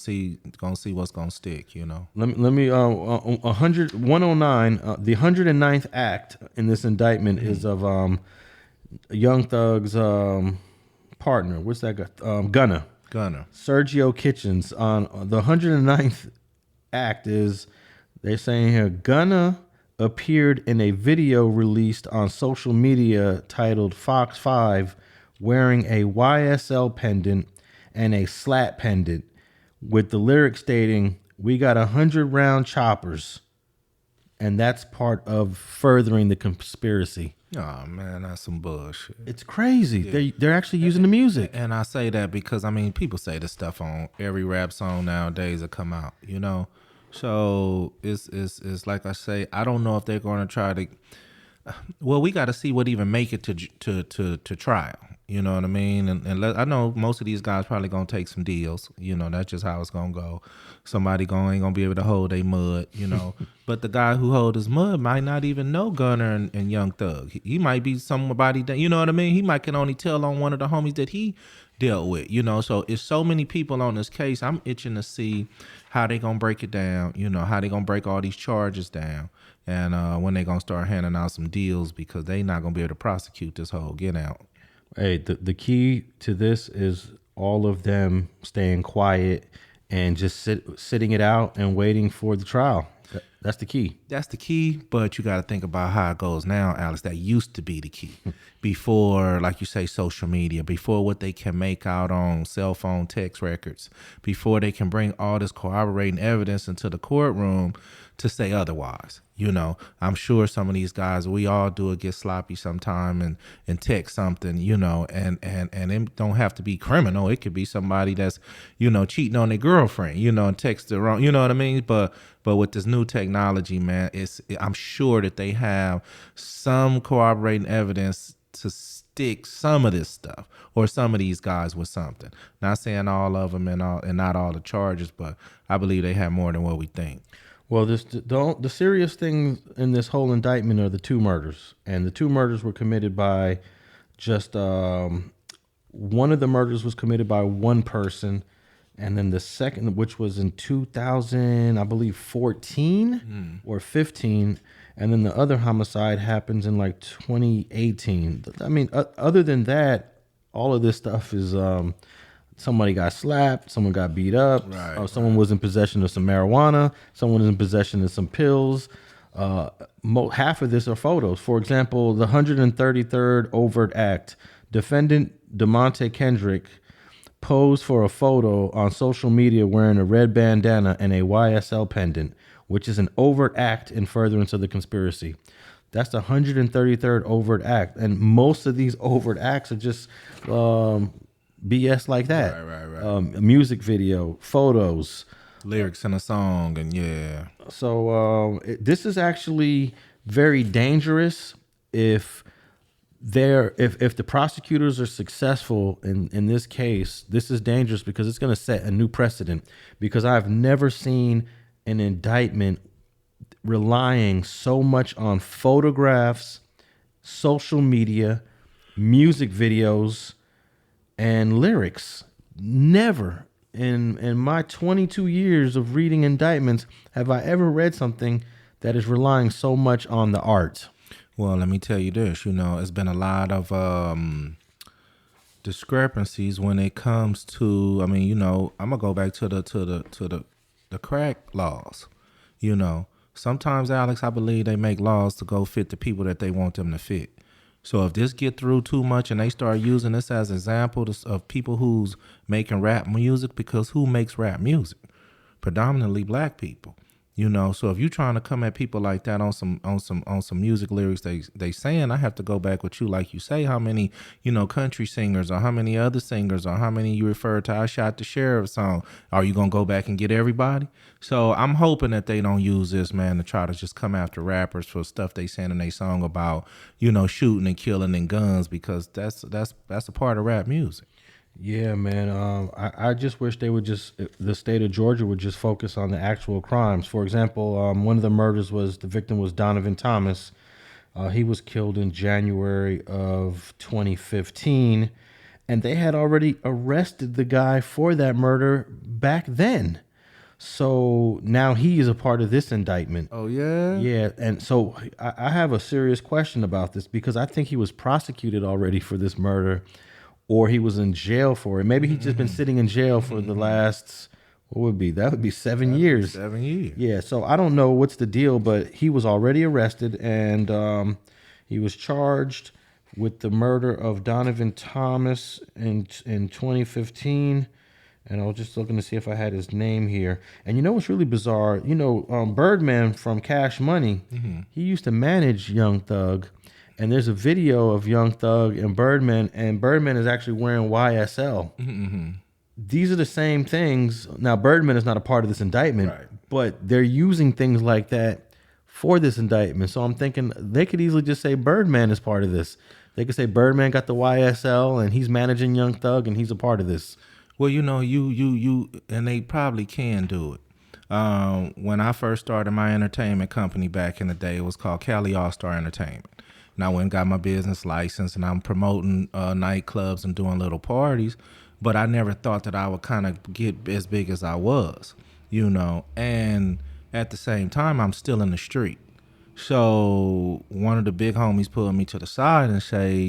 gonna see what's gonna stick. Let me 109. The 109th act in this indictment is of Young Thug's partner. What's that guy? Gunna. Sergio Kitchens. On the 109th act is, they're saying here, Gunna appeared in a video released on social media titled Fox 5 wearing a YSL pendant and a slat pendant with the lyric stating, "We got 100-round choppers." And that's part of furthering the conspiracy. Oh man, that's some bullshit. It's crazy. Yeah. They're actually using the music. And I say that because people say this stuff on every rap song nowadays that come out, So it's like I say, I don't know if they're going to try to. Well, we got to see what even make it to trial. You know what I mean? And I know most of these guys probably gonna take some deals. That's just how it's gonna go. Somebody ain't gonna be able to hold their mud. But the guy who hold his mud might not even know Gunner and Young Thug. He might be somebody that, you know what I mean? He might can only tell on one of the homies that he dealt with. So it's so many people on this case. I'm itching to see how they gonna break it down. How they gonna break all these charges down, and when they gonna start handing out some deals, because they not gonna be able to prosecute this whole get out. Hey, the key to this is all of them staying quiet and just sitting it out and waiting for the trial. That's the key. That's the key, but you got to think about how it goes now, Alex. That used to be the key. Before, like you say, social media, before what they can make out on cell phone text records, before they can bring all this corroborating evidence into the courtroom to say otherwise. I'm sure some of these guys, we all do it, get sloppy sometime and text something, and it don't have to be criminal. It could be somebody that's, cheating on their girlfriend, and text the wrong, you know what I mean? But with this new technology, man, I'm sure that they have some corroborating evidence to stick some of this stuff or some of these guys with something. Not saying all of them and not all the charges, but I believe they have more than what we think. Well, the serious thing in this whole indictment are the 2 murders, and the 2 murders were committed by just one of the murders was committed by one person, and then the second, which was in 2000, I believe 14 or 15, and then the other homicide happens in like 2018. I mean, other than that, all of this stuff is somebody got slapped, someone got beat up, someone was in possession of some marijuana, someone was in possession of some pills. Half of this are photos. For example, the 133rd overt act, defendant DeMonte Kendrick posed for a photo on social media wearing a red bandana and a YSL pendant, which is an overt act in furtherance of the conspiracy. That's the 133rd overt act, and most of these overt acts are just BS like that. Right. Music video, photos, lyrics in a song, and yeah. So this is actually very dangerous if the prosecutors are successful in this case. This is dangerous because it's going to set a new precedent, because I've never seen an indictment relying so much on photographs, social media, music videos, and lyrics. Never in my 22 years of reading indictments have I ever read something that is relying so much on the art. Well, let me tell you this, it's been a lot of discrepancies when it comes to, I'm gonna go back to the crack laws. Sometimes, Alex, I believe they make laws to go fit the people that they want them to fit. So if this get through too much and they start using this as an example of people who's making rap music, because who makes rap music? Predominantly black people. So if you're trying to come at people like that on some music lyrics they saying, I have to go back with you, like you say, how many country singers or how many other singers or how many you refer to I Shot the Sheriff song, are you gonna go back and get everybody? So I'm hoping that they don't use this, man, to try to just come after rappers for stuff they saying in their song about shooting and killing and guns, because that's a part of rap music. Yeah, man. I just wish the state of Georgia would just focus on the actual crimes. For example, one of the murders the victim was Donovan Thomas. He was killed in January of 2015, and they had already arrested the guy for that murder back then. So now he is a part of this indictment. Oh, yeah? Yeah, and so I have a serious question about this, because I think he was prosecuted already for this murder, or he was in jail for it. Maybe he's just been sitting in jail for the last, that would be 7 years. 7 years. Yeah, so I don't know what's the deal, but he was already arrested, and he was charged with the murder of Donovan Thomas in 2015. And I was just looking to see if I had his name here. And what's really bizarre? Birdman from Cash Money, he used to manage Young Thug. And there's a video of Young Thug and Birdman is actually wearing YSL. These are the same things. Now, Birdman is not a part of this indictment, but they're using things like that for this indictment. So I'm thinking they could easily just say Birdman is part of this. They could say Birdman got the YSL and he's managing Young Thug and he's a part of this. Well, you, and they probably can do it. When I first started my entertainment company back in the day, it was called Cali All-Star Entertainment. And I went and got my business license, and I'm promoting nightclubs and doing little parties. But I never thought that I would kind of get as big as I was, And at the same time, I'm still in the street. So one of the big homies pulled me to the side and say,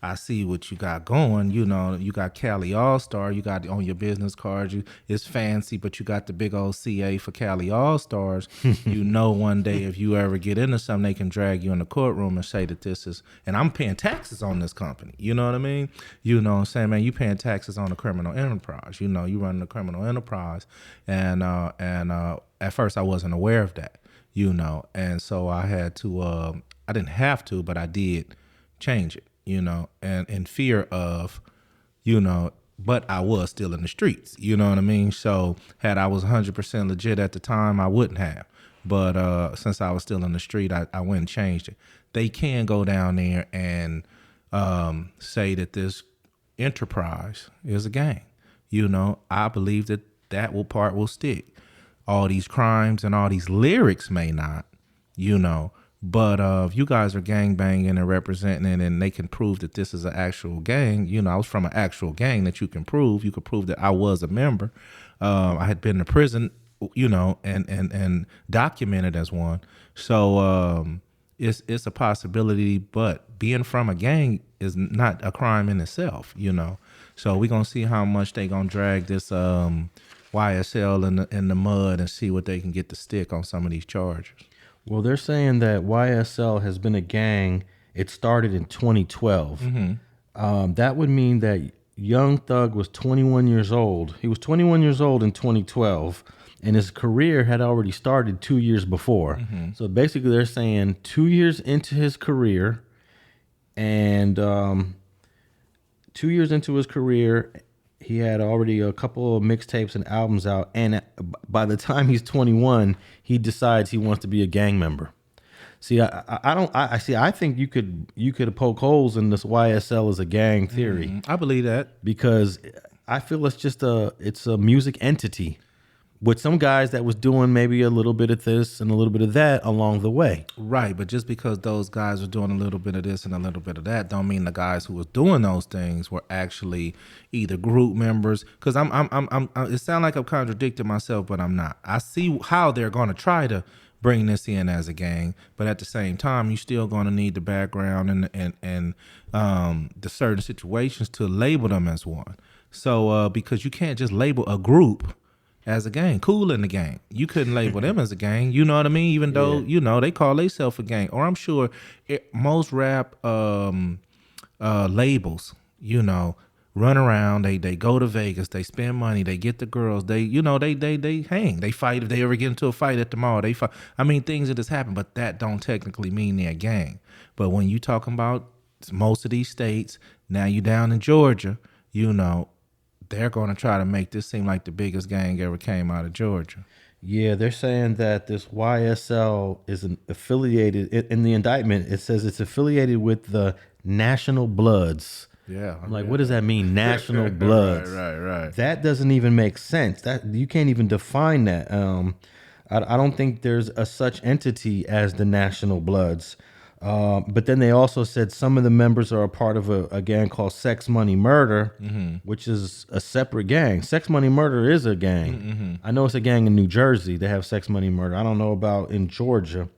I see what you got going. You got Cali All-Star. You got on your business cards. It's fancy, but you got the big old CA for Cali All-Stars. One day if you ever get into something, they can drag you in the courtroom and say that this is, and I'm paying taxes on this company. You know what I mean? What I'm saying, man, you paying taxes on a criminal enterprise. You running a criminal enterprise. And at first I wasn't aware of that, And so I had to, I didn't have to, but I did change it. And in fear of, but I was still in the streets, you know what I mean? So had I was 100% legit at the time, I wouldn't have. But since I was still in the street, I went and changed it. They can go down there and say that this enterprise is a gang. I believe that part will stick. All these crimes and all these lyrics may not, But if you guys are gang banging and representing it, and they can prove that this is an actual gang, I was from an actual gang that you can prove. You could prove that I was a member. I had been to prison, and documented as one. So it's a possibility, but being from a gang is not a crime in itself. So we're gonna see how much they gonna drag this YSL in the mud and see what they can get to stick on some of these charges. Well, they're saying that YSL has been a gang. It started in 2012. That would mean that Young Thug was 21 years old. He was 21 years old in 2012, and his career had already started 2 years before. So basically, they're saying 2 years into his career, and 2 years into his career, he had already a couple of mixtapes and albums out, and by the time he's 21, he decides he wants to be a gang member. See, I think you could poke holes in this YSL as a gang theory. I believe that, because I feel it's a music entity with some guys that was doing maybe a little bit of this and a little bit of that along the way. Right, but just because those guys were doing a little bit of this and a little bit of that, don't mean the guys who was doing those things were actually either group members. Because it sounds like I'm contradicting myself, but I'm not. I see how they're going to try to bring this in as a gang, but at the same time, you're still going to need the background and the certain situations to label them as one. So because you can't just label a group as a gang. Cool in the gang, you couldn't label them as a gang. You know what I mean? Even though they call themselves a gang, or I'm sure most rap labels, run around. They go to Vegas. They spend money. They get the girls. They hang. They fight if they ever get into a fight at the mall. They fight. I mean, things that just happen, but that don't technically mean they're a gang. But when you talking about most of these states, now you down in Georgia, they're going to try to make this seem like the biggest gang ever came out of Georgia. Yeah, they're saying that this YSL is affiliated. In the indictment, it says it's affiliated with the National Bloods. Yeah. I'm like, what does that mean, National Bloods? Right. That doesn't even make sense. That you can't even define that. I don't think there's a such entity as the National Bloods. But then they also said some of the members are a part of a gang called Sex Money Murder, which is a separate gang. Sex Money Murder is a gang. I know it's a gang in New Jersey. They have Sex Money Murder. I don't know about in Georgia.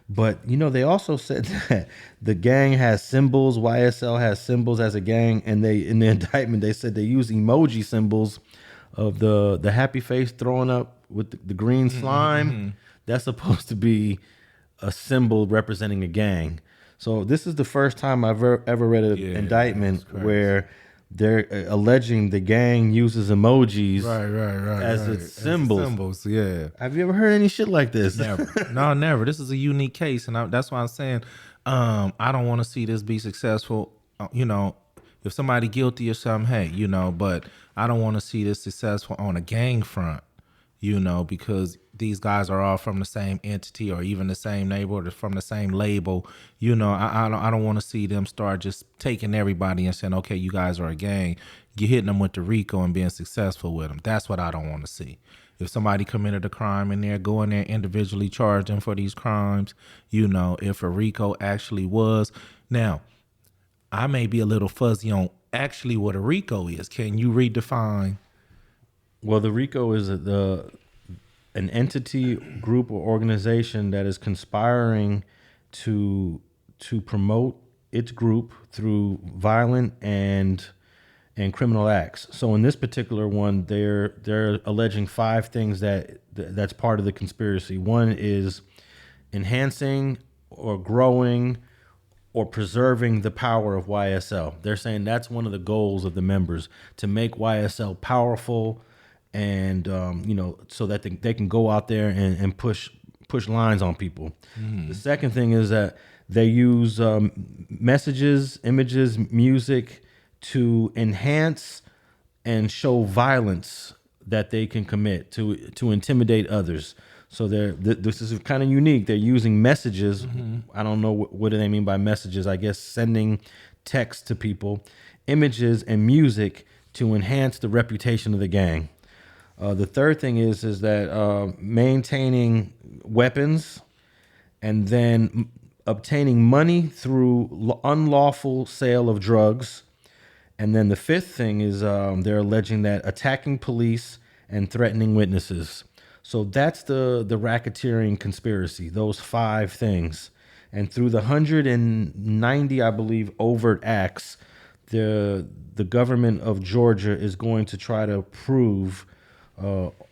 But, they also said that the gang has symbols. YSL has symbols as a gang. And in the indictment, they said they use emoji symbols of the happy face throwing up with the green slime. That's supposed to be a symbol representing a gang. So this is the first time I've ever read an indictment where they're alleging the gang uses emojis as its symbols. Symbols, yeah. Have you ever heard any shit like this? Never. No, never. This is a unique case, and that's why I'm saying I don't want to see this be successful. If somebody guilty or something, hey, but I don't want to see this successful on a gang front. Because these guys are all from the same entity or even the same neighborhood or from the same label. I don't want to see them start just taking everybody and saying, okay, you guys are a gang. You're hitting them with the RICO and being successful with them. That's what I don't want to see. If somebody committed a crime and they're going there individually charge them for these crimes, if a RICO actually was. Now, I may be a little fuzzy on actually what a RICO is. Can you redefine? Well, the RICO is an entity, group, or organization that is conspiring to promote its group through violent and criminal acts. So in this particular one, they're alleging 5 things that's part of the conspiracy. One is enhancing or growing or preserving the power of YSL. They're saying that's one of the goals of the members, to make YSL powerful, and so that they can go out there and push lines on people. The second thing is that they use messages, images, music to enhance and show violence that they can commit to intimidate others. So this is kind of unique. They're using messages. I don't know what do they mean by messages. I guess sending text to people, images, and music to enhance the reputation of the gang. The third thing is that maintaining weapons, and then obtaining money through unlawful sale of drugs. And then the fifth thing is they're alleging that attacking police and threatening witnesses. So that's the racketeering conspiracy, those 5 things. And through the 190, I believe, overt acts, the government of Georgia is going to try to prove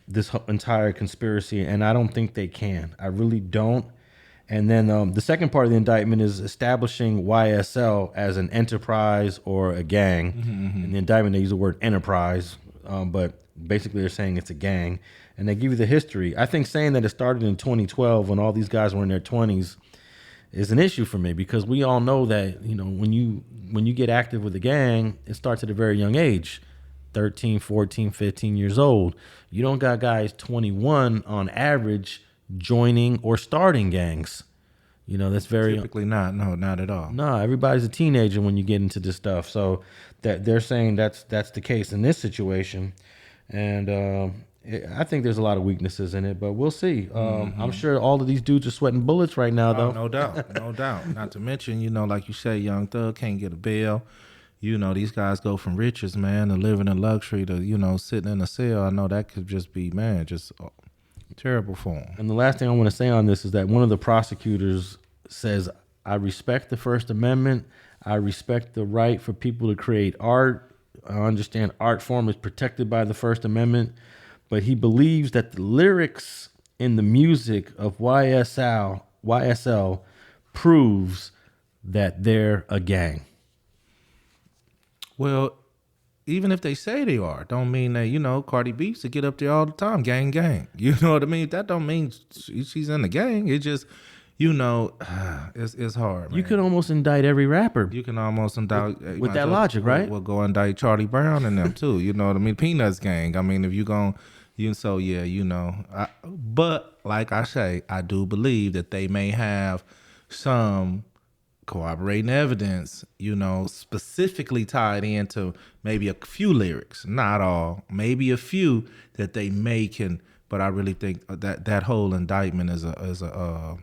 this entire conspiracy, and I don't think they can. I really don't. And then the second part of the indictment is establishing YSL as an enterprise or a gang. In the indictment, they use the word enterprise, but basically they're saying it's a gang. And they give you the history. I think saying that it started in 2012 when all these guys were in their 20s is an issue for me, because we all know that, you know, when you get active with a gang, it starts at a very young age, 13, 14, 15 years old. You don't got guys 21 on average joining or starting gangs. You know, that's very Typically not. No, not at all. no. Everybody's a teenager when you get into this stuff. So that they're saying that's the case in this situation, and I think there's a lot of weaknesses in it, but we'll see. I'm sure all of these dudes are sweating bullets right now, though. No doubt, no doubt. Not to mention, you know, like you say, Young Thug can't get a bail. You know, these guys go from riches, man, to living in luxury to, you know, sitting in a cell. I know that could just be, man, just terrible for him. And the last thing I want to say on this is that one of the prosecutors says, I respect the First Amendment. I respect the right for people to create art. I understand art form is protected by the First Amendment, but he believes that the lyrics in the music of YSL proves that they're a gang. Well, even if they say they are, don't mean that, you know, Cardi B used to get up there all the time, gang, gang. You know what I mean? That don't mean she's in the gang. It just, you know, it's hard, man. You could almost indict every rapper. You can almost indict with that logic, right? We'll go indict Charlie Brown and them too. You know what I mean? Peanuts gang. I mean, if you gon' so yeah, you know. But like I say, I do believe that they may have some corroborating evidence, you know, specifically tied into maybe a few lyrics, not all, maybe a few that they may can. But I really think that whole indictment is a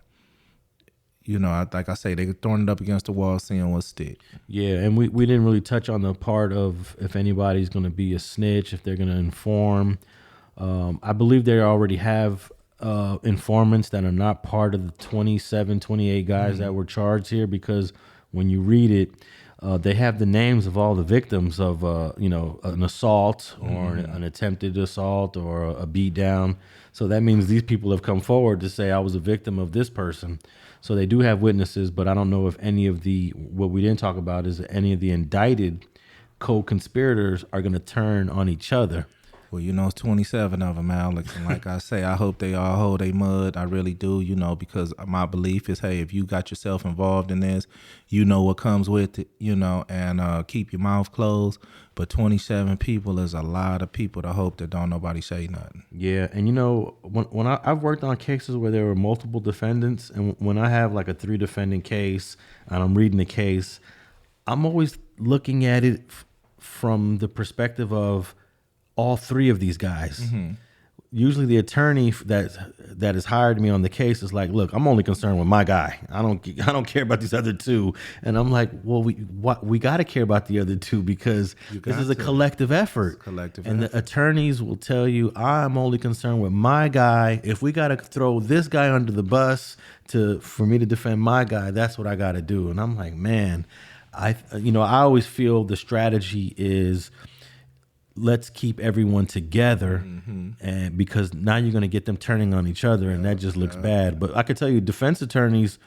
you know, like I say, they throwing it up against the wall, seeing what stick. Yeah, and we didn't really touch on the part of if anybody's going to be a snitch, if they're going to inform. I believe they already have informants that are not part of the 27, 28 guys that were charged here, because when you read it, they have the names of all the victims of, you know, an assault or an attempted assault or a beat down. So that means these people have come forward to say I was a victim of this person. So they do have witnesses, but I don't know if any of what we didn't talk about is any of the indicted co-conspirators are going to turn on each other. Well, you know, it's 27 of them, Alex. And like I say, I hope they all hold their mud. I really do, you know, because my belief is, hey, if you got yourself involved in this, you know what comes with it, you know, and keep your mouth closed. But 27 people is a lot of people to hope that don't nobody say nothing. Yeah, and you know, when I've worked on cases where there were multiple defendants, and when I have like a 3-defendant case and I'm reading the case, I'm always looking at it from the perspective of all 3 of these guys. Usually the attorney that has hired me on the case is like, look, I'm only concerned with my guy. I don't care about these other 2. And I'm like, well, we got to care about the other 2 because this is a collective effort. And the attorneys will tell you, I'm only concerned with my guy. If we got to throw this guy under the bus for me to defend my guy, that's what I got to do. And I'm like, man, I always feel the strategy is, let's keep everyone together, and because now you're going to get them turning on each other, and that just looks bad. But I can tell you, defense attorneys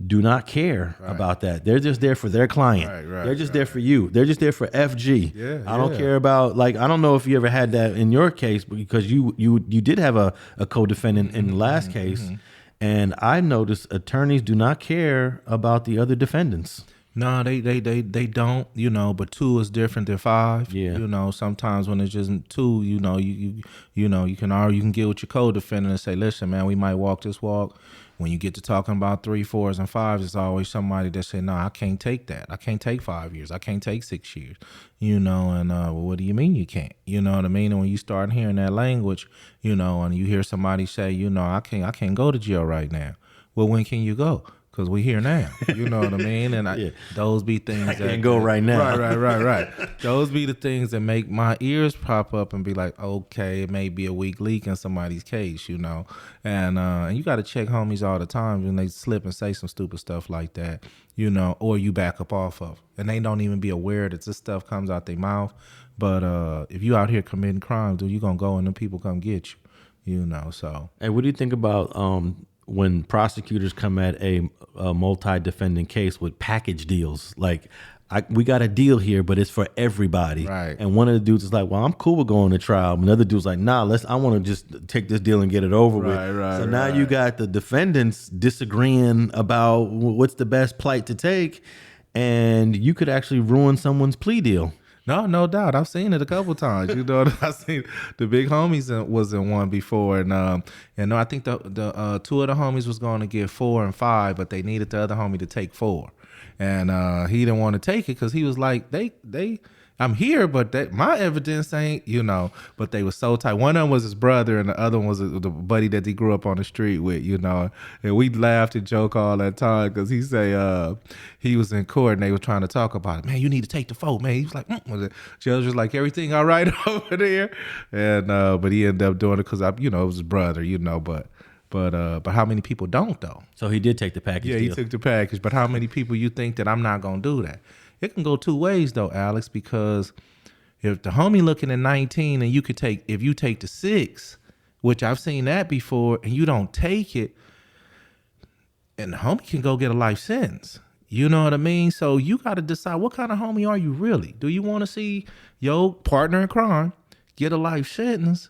do not care about that. They're just there for their client. They're just there for you. They're just there for FG. I don't care about, like, I don't know if you ever had that in your case, because you did have a co-defendant in the last case, and I noticed attorneys do not care about the other defendants. No, they don't, you know, but 2 is different than 5. Yeah. You know, sometimes when it's just 2, you know, you can get with your co-defendant and say, listen, man, we might walk this walk. When you get to talking about 3, 4s, and 5s, it's always somebody that say, no, I can't take that. I can't take 5 years. I can't take 6 years. You know, and well, what do you mean you can't? You know what I mean? And when you start hearing that language, you know, and you hear somebody say, you know, I can't go to jail right now. Well, when can you go? because we here now. You know what I mean? And those be things that can't go right now. Right. Those be the things that make my ears pop up and be like, okay, it may be a weak leak in somebody's case, you know. And you got to check homies all the time when they slip and say some stupid stuff like that, you know, or you back up off of. And they don't even be aware that this stuff comes out their mouth. But if you out here committing crimes, dude, you gonna go and them people come get you, you know. So, hey, what do you think about when prosecutors come at a multi-defendant case with package deals? Like, we got a deal here, but it's for everybody. Right. And one of the dudes is like, well, I'm cool with going to trial. Another dude's like, nah, I want to just take this deal and get it over with. So now you got the defendants disagreeing about what's the best plight to take, and you could actually ruin someone's plea deal. No doubt. I've seen it a couple times. You know, I seen the big homies was in one before, and I think the two of the homies was going to get 4 and 5, but they needed the other homie to take 4, and he didn't want to take it because he was like, I'm here, but my evidence ain't, you know. But they were so tight. One of them was his brother, and the other one was the buddy that he grew up on the street with, you know. And we laughed and joked all that time because he say he was in court and they were trying to talk about it. Man, you need to take the 4, man. He was like, The judge was like, everything all right over there? And but he ended up doing it because it was his brother, you know. But how many people don't though? So he did take the package. Yeah, he took the package. But how many people you think that I'm not gonna do that? It can go 2 ways though, Alex, because if the homie looking at 19 and if you take the 6, which I've seen that before, and you don't take it, and the homie can go get a life sentence. You know what I mean? So you got to decide, what kind of homie are you really? Do you want to see your partner in crime get a life sentence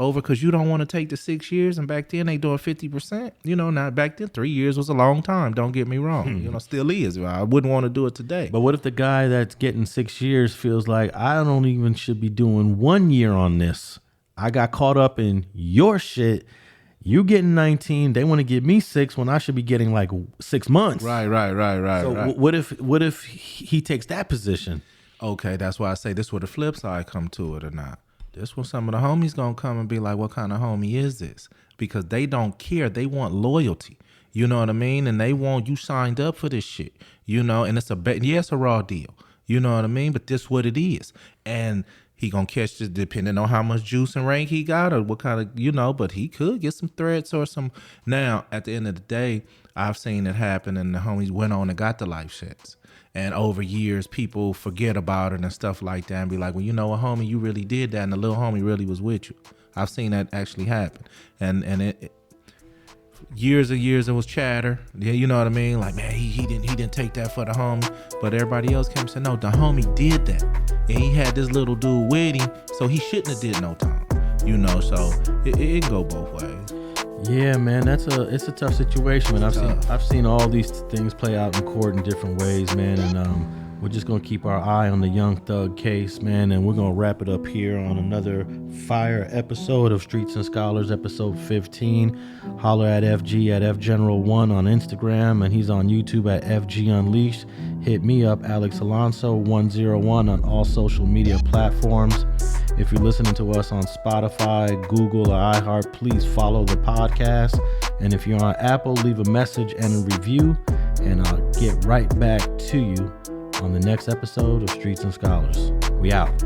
over because you don't want to take the 6 years, and back then they doing 50%? You know, now back then 3 years was a long time. Don't get me wrong. You know, still is. I wouldn't want to do it today. But what if the guy that's getting 6 years feels like, I don't even should be doing 1 year on this? I got caught up in your shit. You getting 19, they want to give me 6 when I should be getting like 6 months. Right. So what if he takes that position? Okay, that's why I say this where the flip side come to it or not. This when some of the homies gonna come and be like, what kind of homie is this? Because they don't care. They want loyalty. You know what I mean? And they want you signed up for this shit. You know, and it's a raw deal. You know what I mean? But this what it is. And he gonna catch this depending on how much juice and rank he got or what kind of, but he could get some threats or some. Now, at the end of the day, I've seen it happen and the homies went on and got the life sentence. And over years, people forget about it and stuff like that and be like, well, you know what, homie, you really did that and the little homie really was with you. I've seen that actually happen. And it years and years it was chatter. Yeah, you know what I mean? Like, man, he didn't take that for the homie. But everybody else came and said, no, the homie did that. And he had this little dude with him, so he shouldn't have did no time. You know, so it go both ways. Yeah, man, it's a tough situation, man. I've seen all these things play out in court in different ways, man, and we're just gonna keep our eye on the Young Thug case, man, and we're gonna wrap it up here on another fire episode of Streets and Scholars, episode 15. Holler at FG at FGeneral1 on Instagram, and he's on YouTube at FG Unleashed. Hit me up, Alex Alonso 101 on all social media platforms. If you're listening to us on Spotify, Google, or iHeart, please follow the podcast. And if you're on Apple, leave a message and a review, and I'll get right back to you on the next episode of Streets and Scholars. We out.